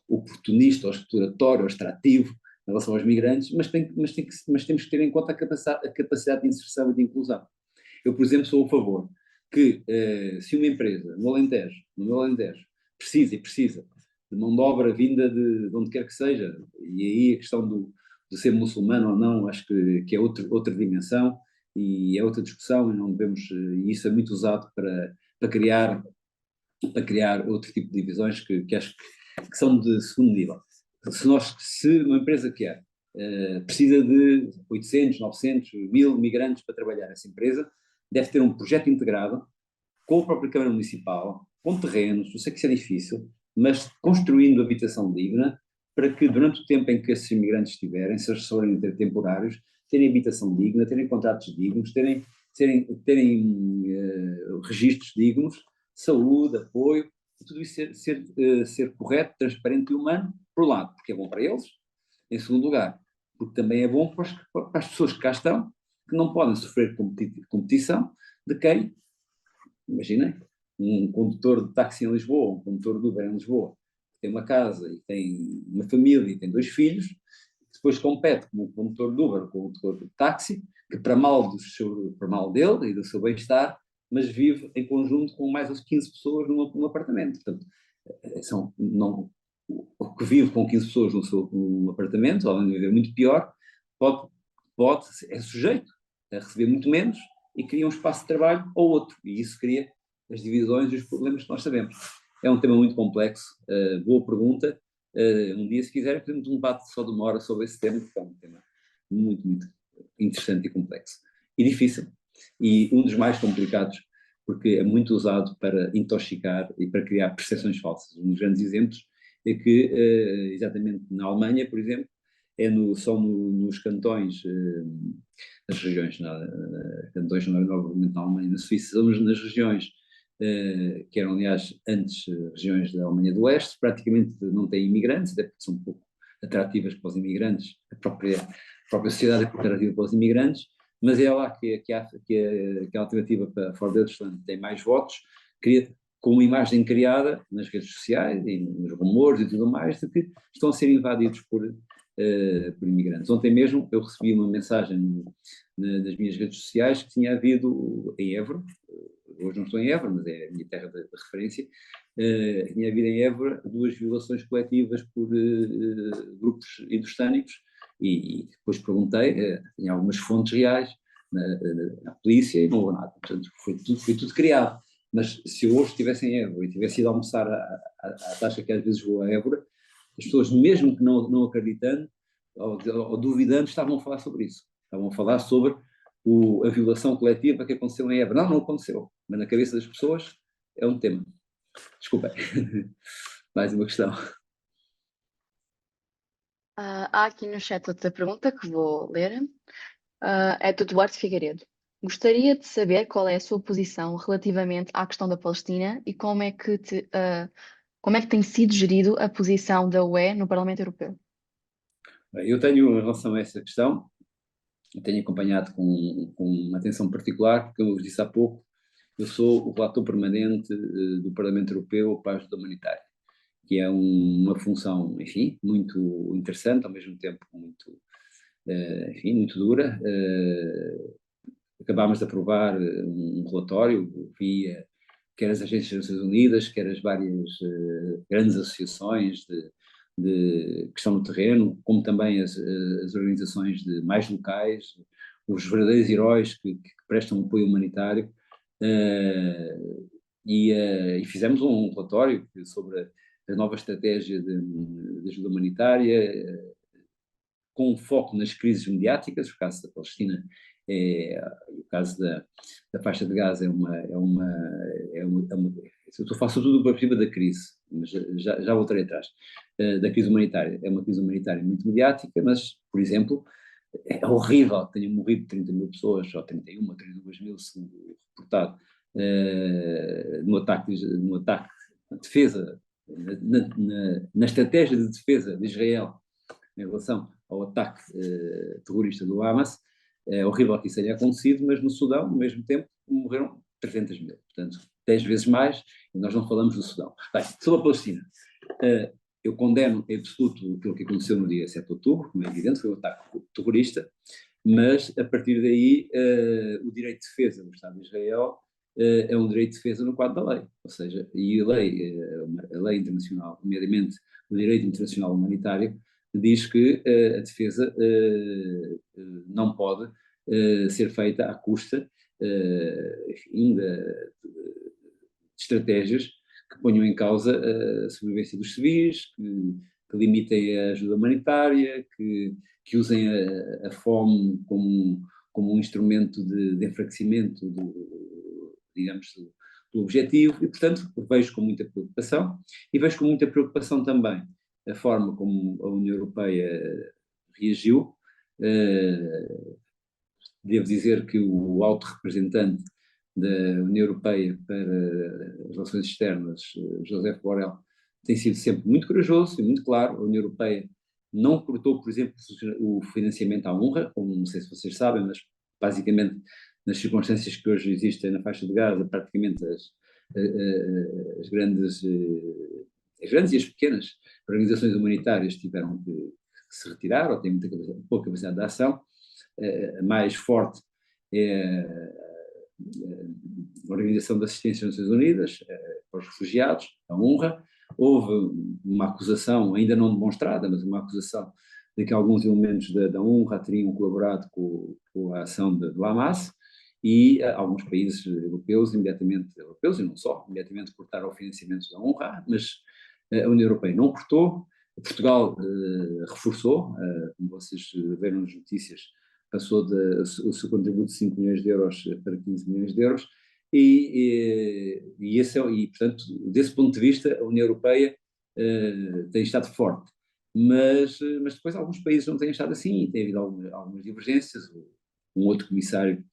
[SPEAKER 2] oportunista, ou exploratório, ou extrativo em relação aos migrantes, mas temos que ter em conta a capacidade de inserção e de inclusão. Eu, por exemplo, sou a favor que se uma empresa no meu Alentejo, precisa de mão de obra vinda de onde quer que seja, e aí a questão de ser muçulmano ou não, acho que é outra dimensão, e é outra discussão, e não devemos, e isso é muito usado para criar outro tipo de divisões que acho que são de segundo nível. Se uma empresa quer, precisa de 800, 900, 1000 migrantes para trabalhar essa empresa, deve ter um projeto integrado com a própria Câmara Municipal, com terrenos, eu sei que isso é difícil, mas construindo habitação digna, para que durante o tempo em que esses imigrantes estiverem, se eles forem temporários, terem habitação digna, terem contratos dignos, terem registros dignos, saúde, apoio, tudo isso ser correto, transparente e humano, por um lado, porque é bom para eles, em segundo lugar, porque também é bom para as pessoas que cá estão, que não podem sofrer competição de quem, imaginem, um condutor de táxi em Lisboa, um condutor de Uber em Lisboa, que tem uma casa e tem uma família e tem 2 filhos, depois compete como condutor de Uber, com o condutor de táxi, que para mal dele e do seu bem-estar, mas vive em conjunto com mais de 15 pessoas num apartamento. Portanto, o que vive com 15 pessoas num apartamento, além de viver muito pior, é sujeito a receber muito menos e cria um espaço de trabalho ou outro. E isso cria as divisões e os problemas que nós sabemos. É um tema muito complexo. Boa pergunta. Um dia, se quiserem, podemos um debate só de uma hora sobre esse tema, porque é um tema muito, muito interessante e complexo. E difícil. E um dos mais complicados, porque é muito usado para intoxicar e para criar percepções falsas. Um dos grandes exemplos é que, exatamente na Alemanha, por exemplo, são nos cantões, nas regiões, cantões normalmente na Alemanha, na Suíça, são nas regiões que eram, aliás, antes regiões da Alemanha do Oeste, praticamente não têm imigrantes, até porque são um pouco atrativas para os imigrantes, a própria sociedade é pouco atrativa para os imigrantes, mas é lá que a alternativa para For Deutschland tem mais votos, com uma imagem criada nas redes sociais e nos rumores e tudo mais, de que estão a ser invadidos por imigrantes. Ontem mesmo eu recebi uma mensagem nas minhas redes sociais que tinha havido em Évora, hoje não estou em Évora, mas é a minha terra de referência, tinha havido em Évora 2 violações coletivas por grupos indostânicos e depois perguntei, tinha algumas fontes reais na polícia e não houve nada, portanto foi tudo criado. Mas se eu hoje estivesse em Évora e tivesse ido almoçar à taxa que às vezes vou a Évora, as pessoas, mesmo que não acreditando ou duvidando, estavam a falar sobre isso. Estavam a falar sobre a violação coletiva que aconteceu em Évora. Não aconteceu, mas na cabeça das pessoas é um tema. Desculpem. Mais uma questão.
[SPEAKER 1] Há aqui no chat outra pergunta que vou ler. É do Duarte Figueiredo. Gostaria de saber qual é a sua posição relativamente à questão da Palestina e como é que tem sido gerido a posição da UE no Parlamento Europeu.
[SPEAKER 2] Eu tenho, em relação a essa questão, tenho acompanhado com uma atenção particular, porque, como eu vos disse há pouco, eu sou o relator permanente do Parlamento Europeu para a ajuda humanitária, que é uma função, enfim, muito interessante, ao mesmo tempo muito, enfim, muito dura. Acabámos de aprovar um relatório via quer as agências das Nações Unidas, quer as várias grandes associações que estão no terreno, como também as organizações mais locais, os verdadeiros heróis que prestam apoio humanitário, e fizemos um relatório sobre a nova estratégia de ajuda humanitária, com foco nas crises mediáticas. O caso da Palestina, o caso da faixa de Gaza eu faço tudo para cima da crise, mas já voltarei atrás, da crise humanitária. É uma crise humanitária muito mediática, mas, por exemplo, é horrível que tenham morrido 30 mil pessoas, ou 31, ou 32 mil, segundo reportado, no ataque de defesa, na estratégia de defesa de Israel em relação ao ataque terrorista do Hamas. É horrível que isso tenha acontecido, mas no Sudão, ao mesmo tempo, morreram 300 mil, portanto, 10 vezes mais, e nós não falamos do Sudão. Bem, sobre a Palestina, eu condeno em absoluto aquilo que aconteceu no dia 7 de outubro, como é evidente, foi um ataque terrorista, mas a partir daí o direito de defesa do Estado de Israel é um direito de defesa no quadro da lei, ou seja, e a lei internacional, nomeadamente o direito internacional humanitário, diz que a defesa não pode ser feita à custa enfim, de estratégias que ponham em causa a sobrevivência dos civis, que limitem a ajuda humanitária, que usem a fome como um instrumento de enfraquecimento digamos, do objetivo, e portanto vejo com muita preocupação, e vejo com muita preocupação também a forma como a União Europeia reagiu. Devo dizer que o alto representante da União Europeia para as relações externas, José Borrell, tem sido sempre muito corajoso e muito claro. A União Europeia não cortou, por exemplo, o financiamento à UNRWA, como não sei se vocês sabem, mas basicamente nas circunstâncias que hoje existem na faixa de Gaza, praticamente as grandes e as pequenas organizações humanitárias tiveram que se retirar, ou têm pouca capacidade de ação. A mais forte é a Organização de Assistência das Nações Unidas para os Refugiados, a UNRWA. Houve uma acusação, ainda não demonstrada, mas uma acusação de que alguns elementos da UNRWA teriam colaborado com a ação do Hamas, e alguns países europeus e não só, imediatamente cortaram o financiamento da UNRWA, mas a União Europeia não cortou. Portugal reforçou, como vocês viram nas notícias, passou o seu contributo de 5 milhões de euros para 15 milhões de euros, e portanto, desse ponto de vista, a União Europeia tem estado forte, mas depois alguns países não têm estado assim, e tem havido algumas divergências. Um outro comissário,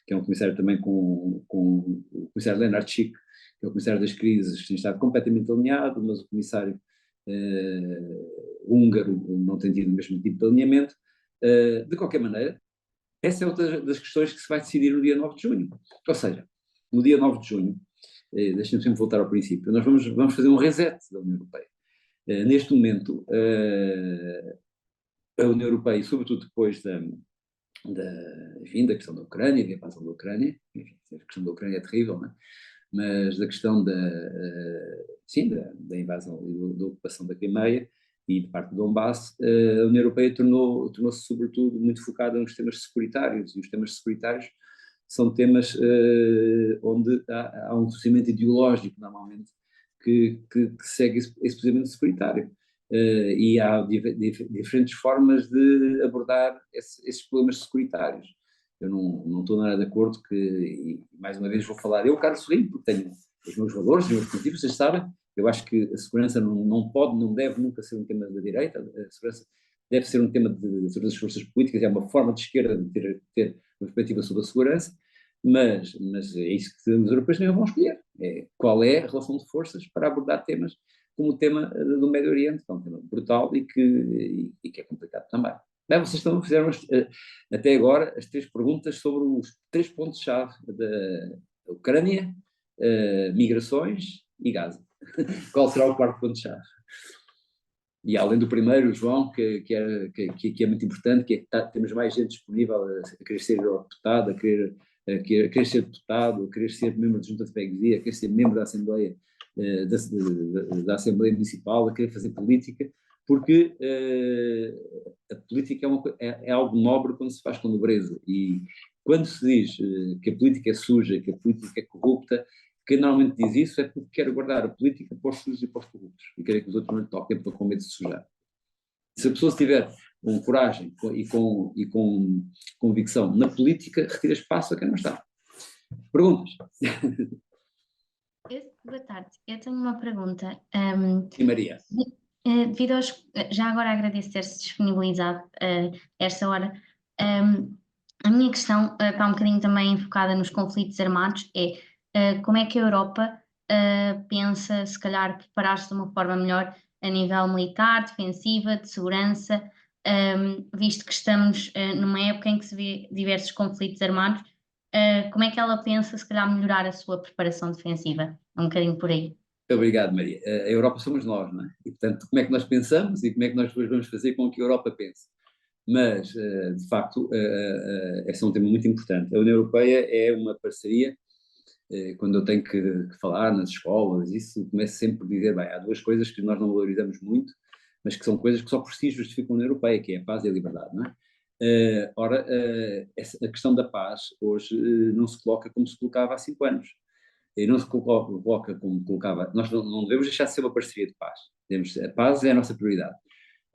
[SPEAKER 2] que é um comissário também com o comissário Lenarčič, que é o comissário das crises, tem estado completamente alinhado, mas o comissário húngaro não tem tido o mesmo tipo de alinhamento. De qualquer maneira, essa é outra das questões que se vai decidir no dia 9 de junho. Ou seja, no dia 9 de junho, deixem-me sempre voltar ao princípio, nós vamos fazer um reset da União Europeia. Neste momento, a União Europeia, e sobretudo depois enfim, da questão da Ucrânia, da invasão da Ucrânia, enfim, a questão da Ucrânia é terrível, não é? Mas da questão da invasão e da ocupação da Crimeia e de parte do Donbass, a União Europeia tornou-se sobretudo muito focada nos temas securitários, e os temas securitários são temas onde há um posicionamento ideológico, normalmente, que segue esse posicionamento securitário. E há diferentes formas de abordar esses problemas securitários. Eu não estou nada de acordo e mais uma vez vou falar, eu, Carlos Sorrinho, porque tenho os meus valores, os meus princípios, vocês sabem, eu acho que a segurança não pode, não deve nunca ser um tema da direita, a segurança deve ser um tema de todas as forças políticas, é uma forma de esquerda de ter uma perspectiva sobre a segurança, mas é isso que os europeus nem vão escolher, qual é a relação de forças para abordar temas como o tema do Médio Oriente, que é um tema brutal e que é complicado também. Bem, vocês fizeram até agora as 3 perguntas sobre os 3 pontos-chave da Ucrânia, migrações e Gaza. Qual será o 4º ponto-chave? E além do primeiro, João, que é muito importante, que é que temos mais gente disponível a querer ser deputado, a querer ser deputado, a querer ser membro de junta de freguesia, a querer ser membro da Assembleia, da Assembleia Municipal, a querer fazer política, porque a política é algo nobre quando se faz com nobreza, e quando se diz que a política é suja, que a política é corrupta, quem normalmente diz isso é porque quer guardar a política para os sujos e para os corruptos, e quer que os outros não lhe toquem para com medo de se sujar. Se a pessoa estiver com coragem e com convicção na política, retira espaço a quem não está. Perguntas?
[SPEAKER 4] Boa tarde, eu tenho uma pergunta.
[SPEAKER 2] Sim, Maria.
[SPEAKER 4] Devido já agora agradeço ter-se disponibilizado esta hora. A minha questão, está um bocadinho também enfocada nos conflitos armados, como é que a Europa pensa, se calhar, preparar-se de uma forma melhor a nível militar, defensiva, de segurança, visto que estamos numa época em que se vê diversos conflitos armados, como é que ela pensa, se calhar, melhorar a sua preparação defensiva? Um bocadinho por aí.
[SPEAKER 2] Obrigado, Maria. A Europa somos nós, não é? E, portanto, como é que nós pensamos e como é que nós depois vamos fazer com que a Europa pense? Mas, de facto, esse é um tema muito importante. A União Europeia é uma parceria, quando eu tenho que falar nas escolas, isso começo sempre por dizer, bem, há 2 coisas que nós não valorizamos muito, mas que são coisas que só por si justificam a União Europeia, que é a paz e a liberdade, não é? A questão da paz hoje não se coloca como se colocava há 5 anos. E não se coloca como colocava. Nós não devemos deixar de ser uma parceria de paz. A paz é a nossa prioridade.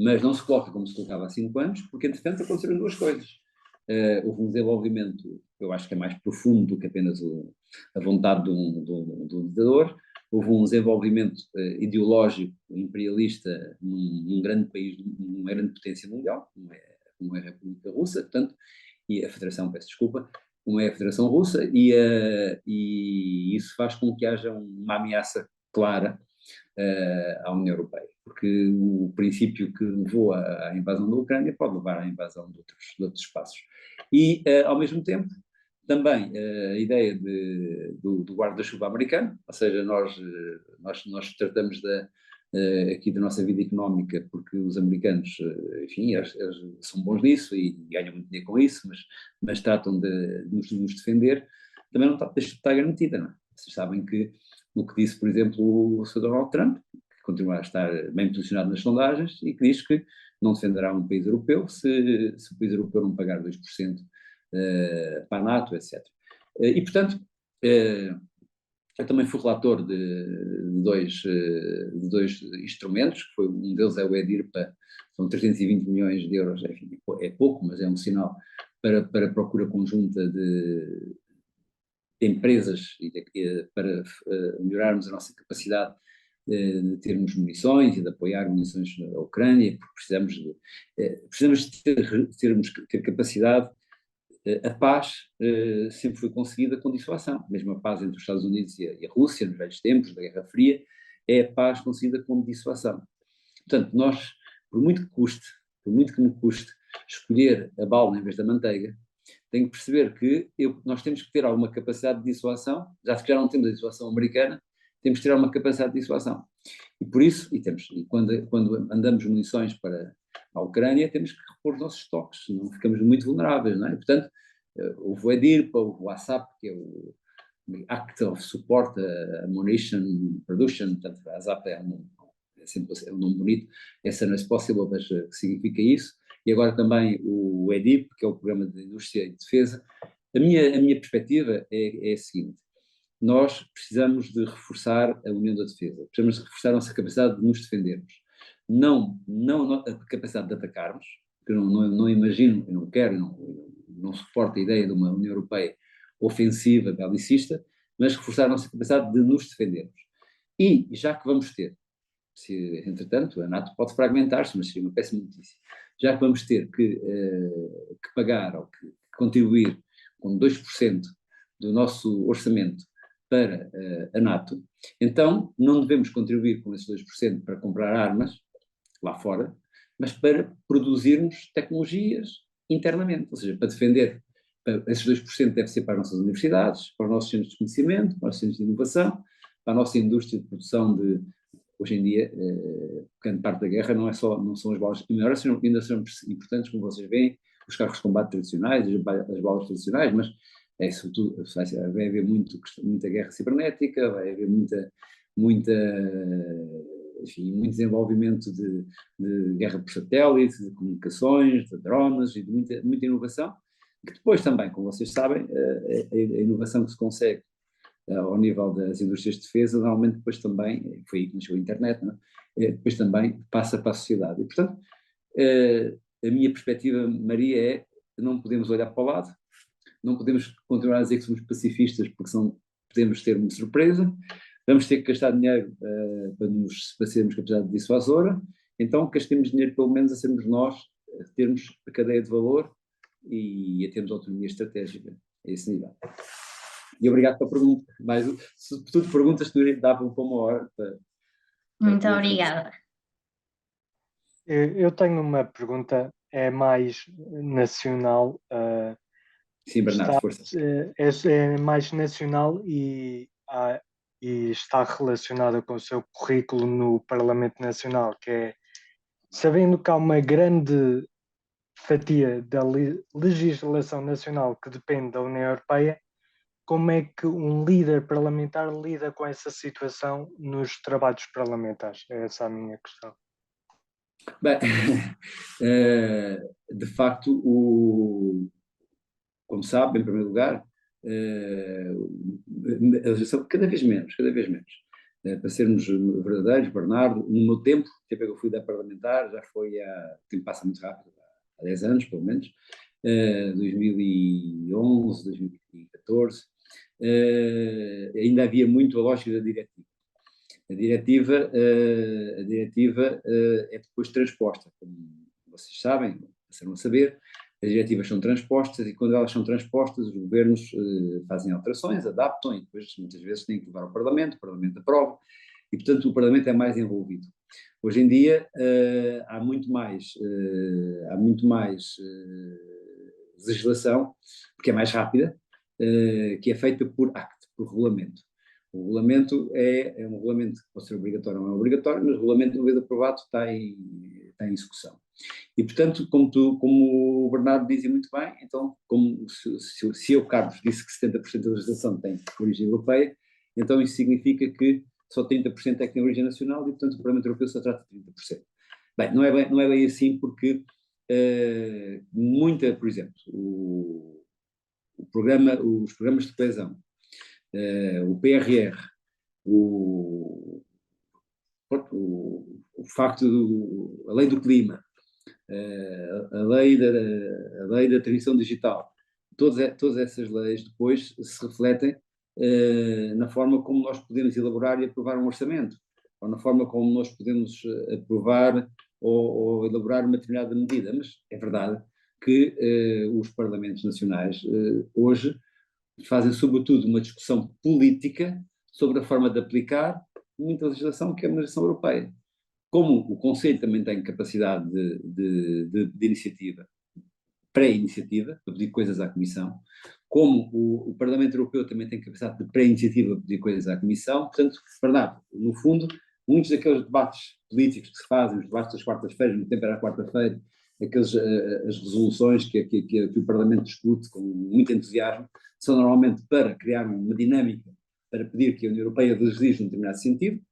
[SPEAKER 2] Mas não se coloca como se colocava há 5 anos, porque, entretanto, aconteceram 2 coisas. Houve um desenvolvimento, eu acho que é mais profundo do que apenas a vontade do ditador. Houve um desenvolvimento ideológico, imperialista, num grande país, numa grande potência mundial, como é a República Russa, portanto, e a Federação, peço desculpa, como é a Federação Russa, e isso faz com que haja uma ameaça clara à União Europeia, porque o princípio que levou à invasão da Ucrânia pode levar à invasão de outros espaços. E, ao mesmo tempo, também a ideia do guarda-chuva americano, ou seja, nós tratamos aqui da nossa vida económica, porque os americanos, enfim, eles são bons nisso e ganham muito dinheiro com isso, mas tratam de nos defender, também não está garantida, não é? Vocês sabem que o que disse, por exemplo, o Sr. Donald Trump, que continua a estar bem posicionado nas sondagens, e que diz que não defenderá um país europeu se o país europeu não pagar 2% para a NATO, etc. E, portanto, eu também fui relator de dois instrumentos, que um deles é o EDIRPA, são 320 milhões de euros, enfim, é pouco, mas é um sinal para a procura conjunta de empresas para melhorarmos a nossa capacidade de termos munições e de apoiar munições na Ucrânia, porque precisamos ter capacidade A paz sempre foi conseguida com dissuasão, mesmo a paz entre os Estados Unidos e a Rússia, nos velhos tempos da Guerra Fria, é a paz conseguida com dissuasão. Portanto, nós, por muito que me custe escolher a bala em vez da manteiga, tenho que perceber que nós temos que ter alguma capacidade de dissuasão, já que já não temos a dissuasão americana, temos que ter alguma capacidade de dissuasão. E por isso, quando andamos munições para a Ucrânia, temos que repor os nossos estoques, não ficamos muito vulneráveis, não é? Portanto, houve o EDIRPA, houve o ASAP, que é o Act of Support Ammunition Production, portanto, a ASAP é sempre um nome bonito, essa não é possível, mas que significa isso, e agora também o EDIP, que é o Programa de Indústria e Defesa. A minha perspectiva é a seguinte: nós precisamos de reforçar a União da Defesa, precisamos de reforçar a nossa capacidade de nos defendermos, não a capacidade de atacarmos, porque eu não imagino, eu não quero, não suporto a ideia de uma União Europeia ofensiva, belicista, mas reforçar a nossa capacidade de nos defendermos. E, já que vamos ter, se entretanto a NATO pode fragmentar-se, mas seria uma péssima notícia, já que vamos ter que pagar ou que contribuir com 2% do nosso orçamento para a NATO, então não devemos contribuir com esses 2% para comprar armas lá fora, mas para produzirmos tecnologias internamente, ou seja, para defender. Esses 2% deve ser para as nossas universidades, para os nossos centros de conhecimento, para os centros de inovação, para a nossa indústria de produção de, hoje em dia, grande parte da guerra não são as balas, ainda são importantes, como vocês veem, os carros de combate tradicionais, as balas tradicionais, mas sobretudo, vai haver muita guerra cibernética, vai haver muito desenvolvimento de guerra por satélite, de comunicações, de drones e de muita inovação, que depois também, como vocês sabem, a inovação que se consegue ao nível das indústrias de defesa, normalmente depois também, foi aí que nasceu a internet, não é? Depois também passa para a sociedade. E, portanto, a minha perspectiva, Maria, é que não podemos olhar para o lado, não podemos continuar a dizer que somos pacifistas, porque podemos ter uma surpresa, vamos ter que gastar dinheiro para sermos capacidade dissuasora, então gastemos dinheiro pelo menos a sermos nós, a termos a cadeia de valor e a termos autonomia estratégica a esse nível. E obrigado pela pergunta. Mas, se tu te perguntas, tu davam para uma hora.
[SPEAKER 4] Muito obrigada.
[SPEAKER 5] Eu tenho uma pergunta, é mais nacional.
[SPEAKER 2] Sim, Bernardo, força.
[SPEAKER 5] É mais nacional e está relacionada com o seu currículo no Parlamento Nacional, que é, sabendo que há uma grande fatia da legislação nacional que depende da União Europeia, como é que um líder parlamentar lida com essa situação nos trabalhos parlamentares? É essa a minha questão.
[SPEAKER 2] Bem, de facto, como sabe, em primeiro lugar, a legislação cada vez menos. Para sermos verdadeiros, Bernardo, no meu tempo que eu fui da parlamentar, já foi o tempo passa muito rápido, há 10 anos pelo menos, 2011, 2014, ainda havia muito a lógica da diretiva. A diretiva é depois transposta, como vocês sabem, passaram a saber, as diretivas são transpostas e quando elas são transpostas os governos fazem alterações, adaptam e depois muitas vezes têm que levar ao Parlamento, o Parlamento aprova e portanto o Parlamento é mais envolvido. Hoje em dia há muito mais legislação, porque é mais rápida, que é feita por acto, por regulamento. O regulamento é um regulamento que pode ser obrigatório ou não é obrigatório, mas o regulamento, uma vez aprovado, está em execução. E, portanto, como o Bernardo dizia muito bem, então, se eu, Carlos, disse que 70% da legislação tem origem europeia, então isso significa que só 30% é que tem origem nacional e, portanto, o Parlamento Europeu só trata de 30%. Bem, não é bem assim porque por exemplo, os programas de coesão, o PRR, o facto a lei do clima, a lei da transição digital, todas essas leis depois se refletem na forma como nós podemos elaborar e aprovar um orçamento, ou na forma como nós podemos aprovar ou elaborar uma determinada medida, mas é verdade que os parlamentos nacionais hoje fazem sobretudo uma discussão política sobre a forma de aplicar muita legislação que é uma legislação europeia. Como o Conselho também tem capacidade de iniciativa, pré-iniciativa, para pedir coisas à Comissão, como o Parlamento Europeu também tem capacidade de pré-iniciativa para pedir coisas à Comissão, portanto, Bernardo, no fundo, muitos daqueles debates políticos que se fazem, os debates das quartas-feiras, no tempo era a quarta-feira, as resoluções que o Parlamento discute com muito entusiasmo, são normalmente para criar uma dinâmica, para pedir que a União Europeia legisle num determinado sentido,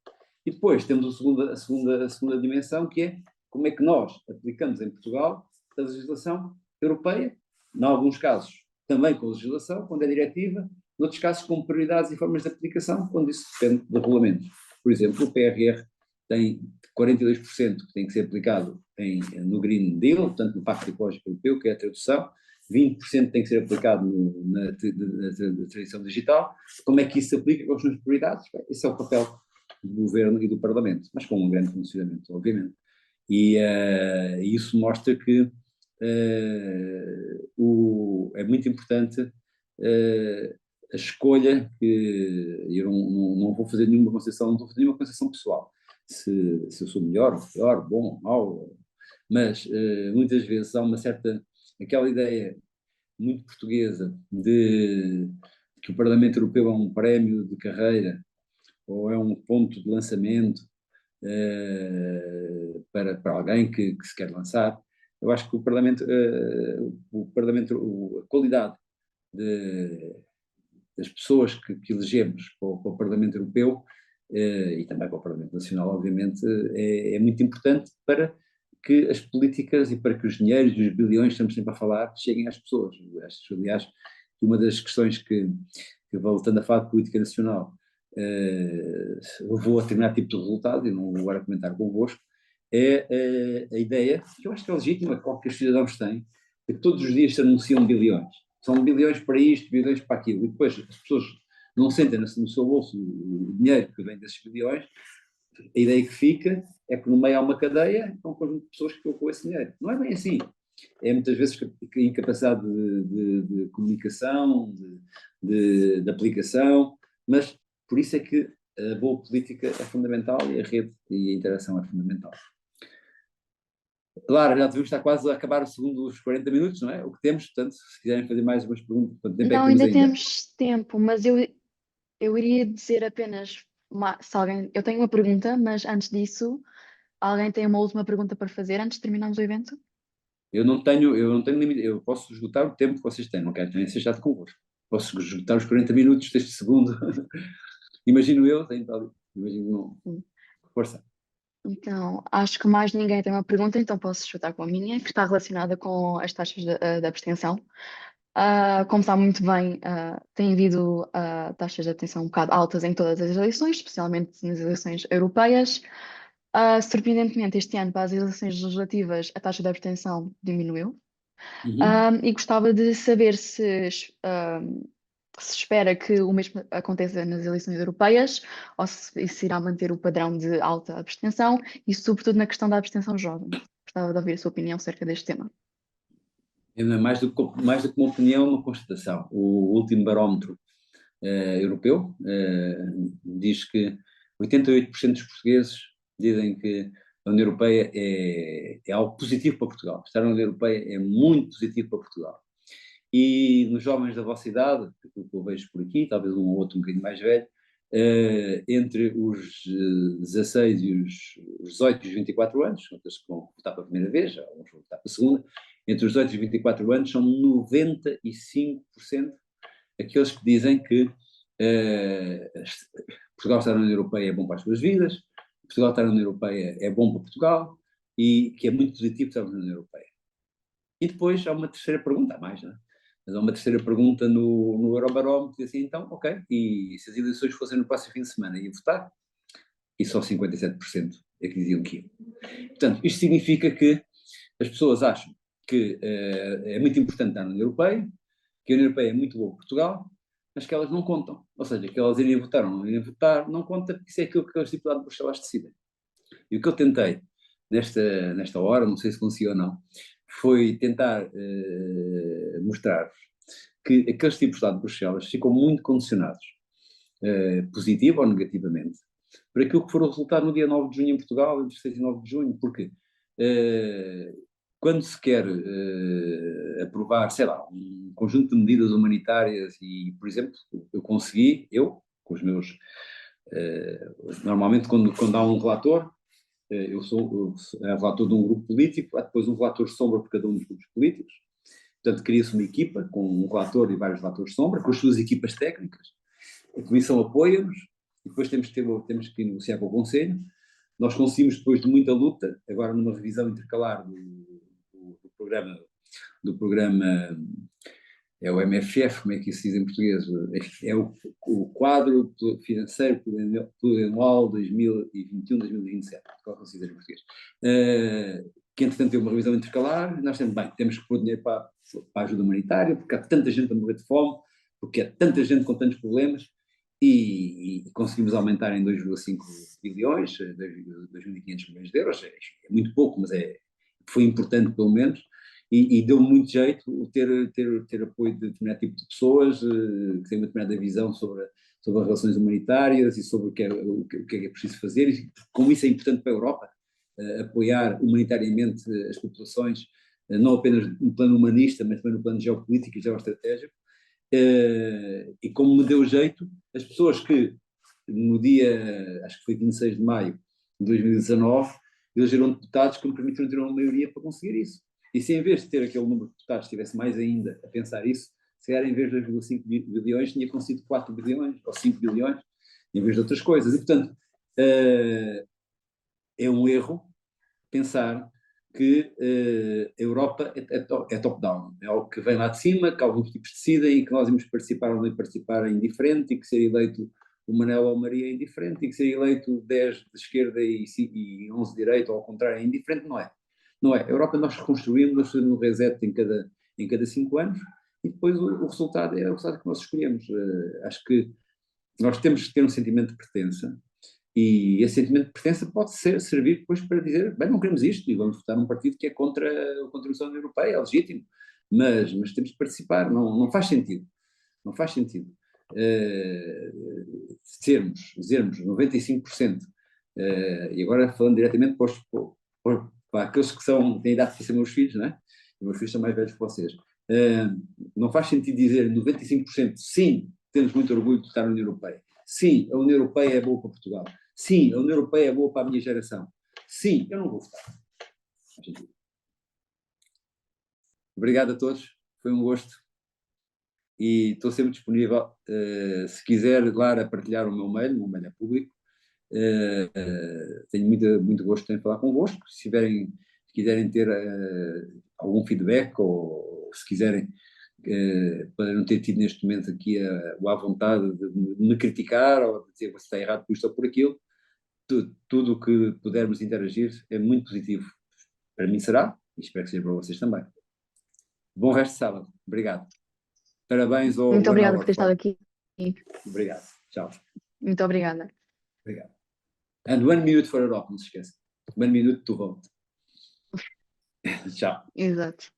[SPEAKER 2] e depois temos a segunda dimensão, que é como é que nós aplicamos em Portugal a legislação europeia, em alguns casos também com legislação, quando é diretiva, noutros casos com prioridades e formas de aplicação, quando isso depende de regulamentos. Por exemplo, o PRR tem 42% que tem que ser aplicado no Green Deal, portanto no Pacto Ecológico Europeu, que é a tradução, 20% tem que ser aplicado na transição digital. Como é que isso se aplica com as suas prioridades? Esse é o papel do Governo e do Parlamento, mas com um grande funcionamento, obviamente. E isso mostra que é muito importante a escolha, que eu não vou fazer nenhuma concessão, pessoal, se eu sou melhor ou pior, bom ou mau, mas muitas vezes há aquela ideia muito portuguesa de que o Parlamento Europeu é um prémio de carreira ou é um ponto de lançamento para alguém que se quer lançar. Eu acho que a qualidade das pessoas que elegemos para o Parlamento Europeu e também para o Parlamento Nacional, obviamente, é muito importante para que as políticas e para que os dinheiros e os bilhões que estamos sempre a falar cheguem às pessoas. Aliás, uma das questões que voltando a falar de política nacional, levou a determinado tipo de resultado, e não vou agora comentar convosco, é a ideia, que eu acho que é legítima, que qualquer cidadãos têm, de que todos os dias se anunciam bilhões. São bilhões para isto, bilhões para aquilo, e depois as pessoas não sentem no seu bolso o dinheiro que vem desses bilhões. A ideia que fica é que no meio há uma cadeia, há um conjunto de pessoas que colocou esse dinheiro. Não é bem assim. É muitas vezes incapacidade de comunicação, de aplicação, mas por isso é que a boa política é fundamental e a rede e a interação é fundamental. Lara, já devemos estar quase a acabar os 40 minutos, não é? O que temos, portanto, se quiserem fazer mais umas perguntas, quanto tempo é que
[SPEAKER 1] Não,
[SPEAKER 2] temos
[SPEAKER 1] ainda
[SPEAKER 2] ainda?
[SPEAKER 1] temos tempo, mas eu iria dizer apenas, se alguém, eu tenho uma pergunta, mas antes disso, alguém tem uma última pergunta para fazer antes de terminarmos o evento?
[SPEAKER 2] Eu não tenho limite, eu posso esgotar o tempo que vocês têm, não quero também ser chato convosco. Posso esgotar os 40 minutos deste segundo. Imagino eu, imagino não. Força.
[SPEAKER 1] Então, acho que mais ninguém tem uma pergunta, então posso chutar com a minha, que está relacionada com as taxas de abstenção. Como está muito bem, tem havido taxas de abstenção um bocado altas em todas as eleições, especialmente nas eleições europeias. Surpreendentemente, este ano, para as eleições legislativas, a taxa de abstenção diminuiu. E gostava de saber se espera que o mesmo aconteça nas eleições europeias ou se irá manter o padrão de alta abstenção e, sobretudo, na questão da abstenção jovem. Gostava de ouvir a sua opinião acerca deste tema.
[SPEAKER 2] Mais do que uma opinião, uma constatação. O último barómetro europeu diz que 88% dos portugueses dizem que a União Europeia é algo positivo para Portugal. Estar na União Europeia é muito positivo para Portugal. E nos jovens da vossa idade, aquilo que eu vejo por aqui, talvez um ou outro um bocadinho mais velho, entre os 16 e os 18 e os 24 anos, aqueles que vão votar pela primeira vez, já vão votar pela segunda, entre os 18 e os 24 anos são 95% aqueles que dizem que Portugal estar na União Europeia é bom para as suas vidas, Portugal estar na União Europeia é bom para Portugal e que é muito positivo estar na União Europeia. E depois há uma terceira pergunta, há mais, não é? Mas há uma terceira pergunta no Eurobarómetro, que diz assim, então, ok, e se as eleições fossem no próximo fim de semana, ia votar? E só 57% é que diziam que iam. Portanto, isto significa que as pessoas acham que é muito importante estar na União Europeia, que a União Europeia é muito boa para Portugal, mas que elas não contam. Ou seja, que elas irem votar ou não irem votar, não conta, porque isso é aquilo que os deputados de Bruxelas decidem. E o que eu tentei nesta hora, não sei se consegui ou não, foi tentar mostrar que aqueles tipos de Bruxelas ficam muito condicionados, positivo ou negativamente, para aquilo que for o resultado no dia 9 de junho em Portugal, entre 6 e 9 de junho, porque quando se quer aprovar, sei lá, um conjunto de medidas humanitárias e, por exemplo, eu, com os meus, normalmente quando há um relator, eu sou relator de um grupo político, há depois um relator sombra por cada um dos grupos políticos, portanto cria-se uma equipa com um relator e vários relatores sombra, com as suas equipas técnicas, a Comissão apoia-nos, e depois temos que negociar com o Conselho. Nós conseguimos, depois de muita luta, agora numa revisão intercalar do programa, é o MFF, como é que isso se diz em português? É o quadro financeiro plurianual 2021-2027, qual é que se diz em português? Que entretanto tem uma revisão intercalar, nós temos que pôr dinheiro para a ajuda humanitária, porque há tanta gente a morrer de fome, porque há tanta gente com tantos problemas, e conseguimos aumentar em 2,5 bilhões, 2.500 milhões de euros, é muito pouco, mas foi importante pelo menos, e deu muito jeito ter apoio de determinado tipo de pessoas que têm uma determinada visão sobre as relações humanitárias e sobre o que é preciso fazer, e como isso é importante para a Europa, apoiar humanitariamente as populações, não apenas no plano humanista, mas também no plano geopolítico e geoestratégico. E como me deu jeito, as pessoas que no dia, acho que foi 26 de maio de 2019, elegeram deputados que me permitiram ter uma maioria para conseguir isso. E se em vez de ter aquele número de deputados tivesse mais ainda a pensar isso, se calhar em vez de 2,5 bilhões tinha conseguido 4 bilhões ou 5 bilhões, em vez de outras coisas. E portanto, é um erro pensar que a Europa é top-down, é algo que vem lá de cima, que alguns tipos decidem e que nós vamos participar ou não participar é indiferente, e que ser eleito o Manel ou a Maria é indiferente, e que ser eleito 10 de esquerda e 11 de direita, ou ao contrário, é indiferente, não é. Não é. A Europa nós reconstruímos, nós fazemos um reset em cada 5 anos, e depois o resultado é o resultado que nós escolhemos. Acho que nós temos que ter um sentimento de pertença, e esse sentimento de pertença pode servir depois para dizer, bem, não queremos isto e vamos votar num partido que é contra a contribuição da União Europeia, é legítimo, mas temos de participar, não faz sentido. Não faz sentido dizermos 95%, e agora falando diretamente para aqueles que têm idade para ser meus filhos, não é? Os meus filhos são mais velhos que vocês. Não faz sentido dizer 95%, sim, temos muito orgulho de estar na União Europeia. Sim, a União Europeia é boa para Portugal. Sim, a União Europeia é boa para a minha geração. Sim, eu não vou votar. Obrigado a todos, foi um gosto. E estou sempre disponível, se quiser, Lara, partilhar o meu mail é público. Tenho muito gosto em falar convosco. Se quiserem ter algum feedback, ou se quiserem, para não ter tido neste momento aqui a vontade de me criticar ou de dizer que você está errado por isto ou por aquilo, tudo o que pudermos interagir é muito positivo. Para mim será, e espero que seja para vocês também. Bom resto de sábado. Obrigado. Parabéns ao
[SPEAKER 1] Muito obrigada
[SPEAKER 2] Manuel
[SPEAKER 1] por ter estado aqui.
[SPEAKER 2] Obrigado. Tchau.
[SPEAKER 1] Muito obrigada.
[SPEAKER 2] Obrigado. And 1 minute for Europe, não se esqueça. 1 minute to vote. Tchau.
[SPEAKER 1] Exato.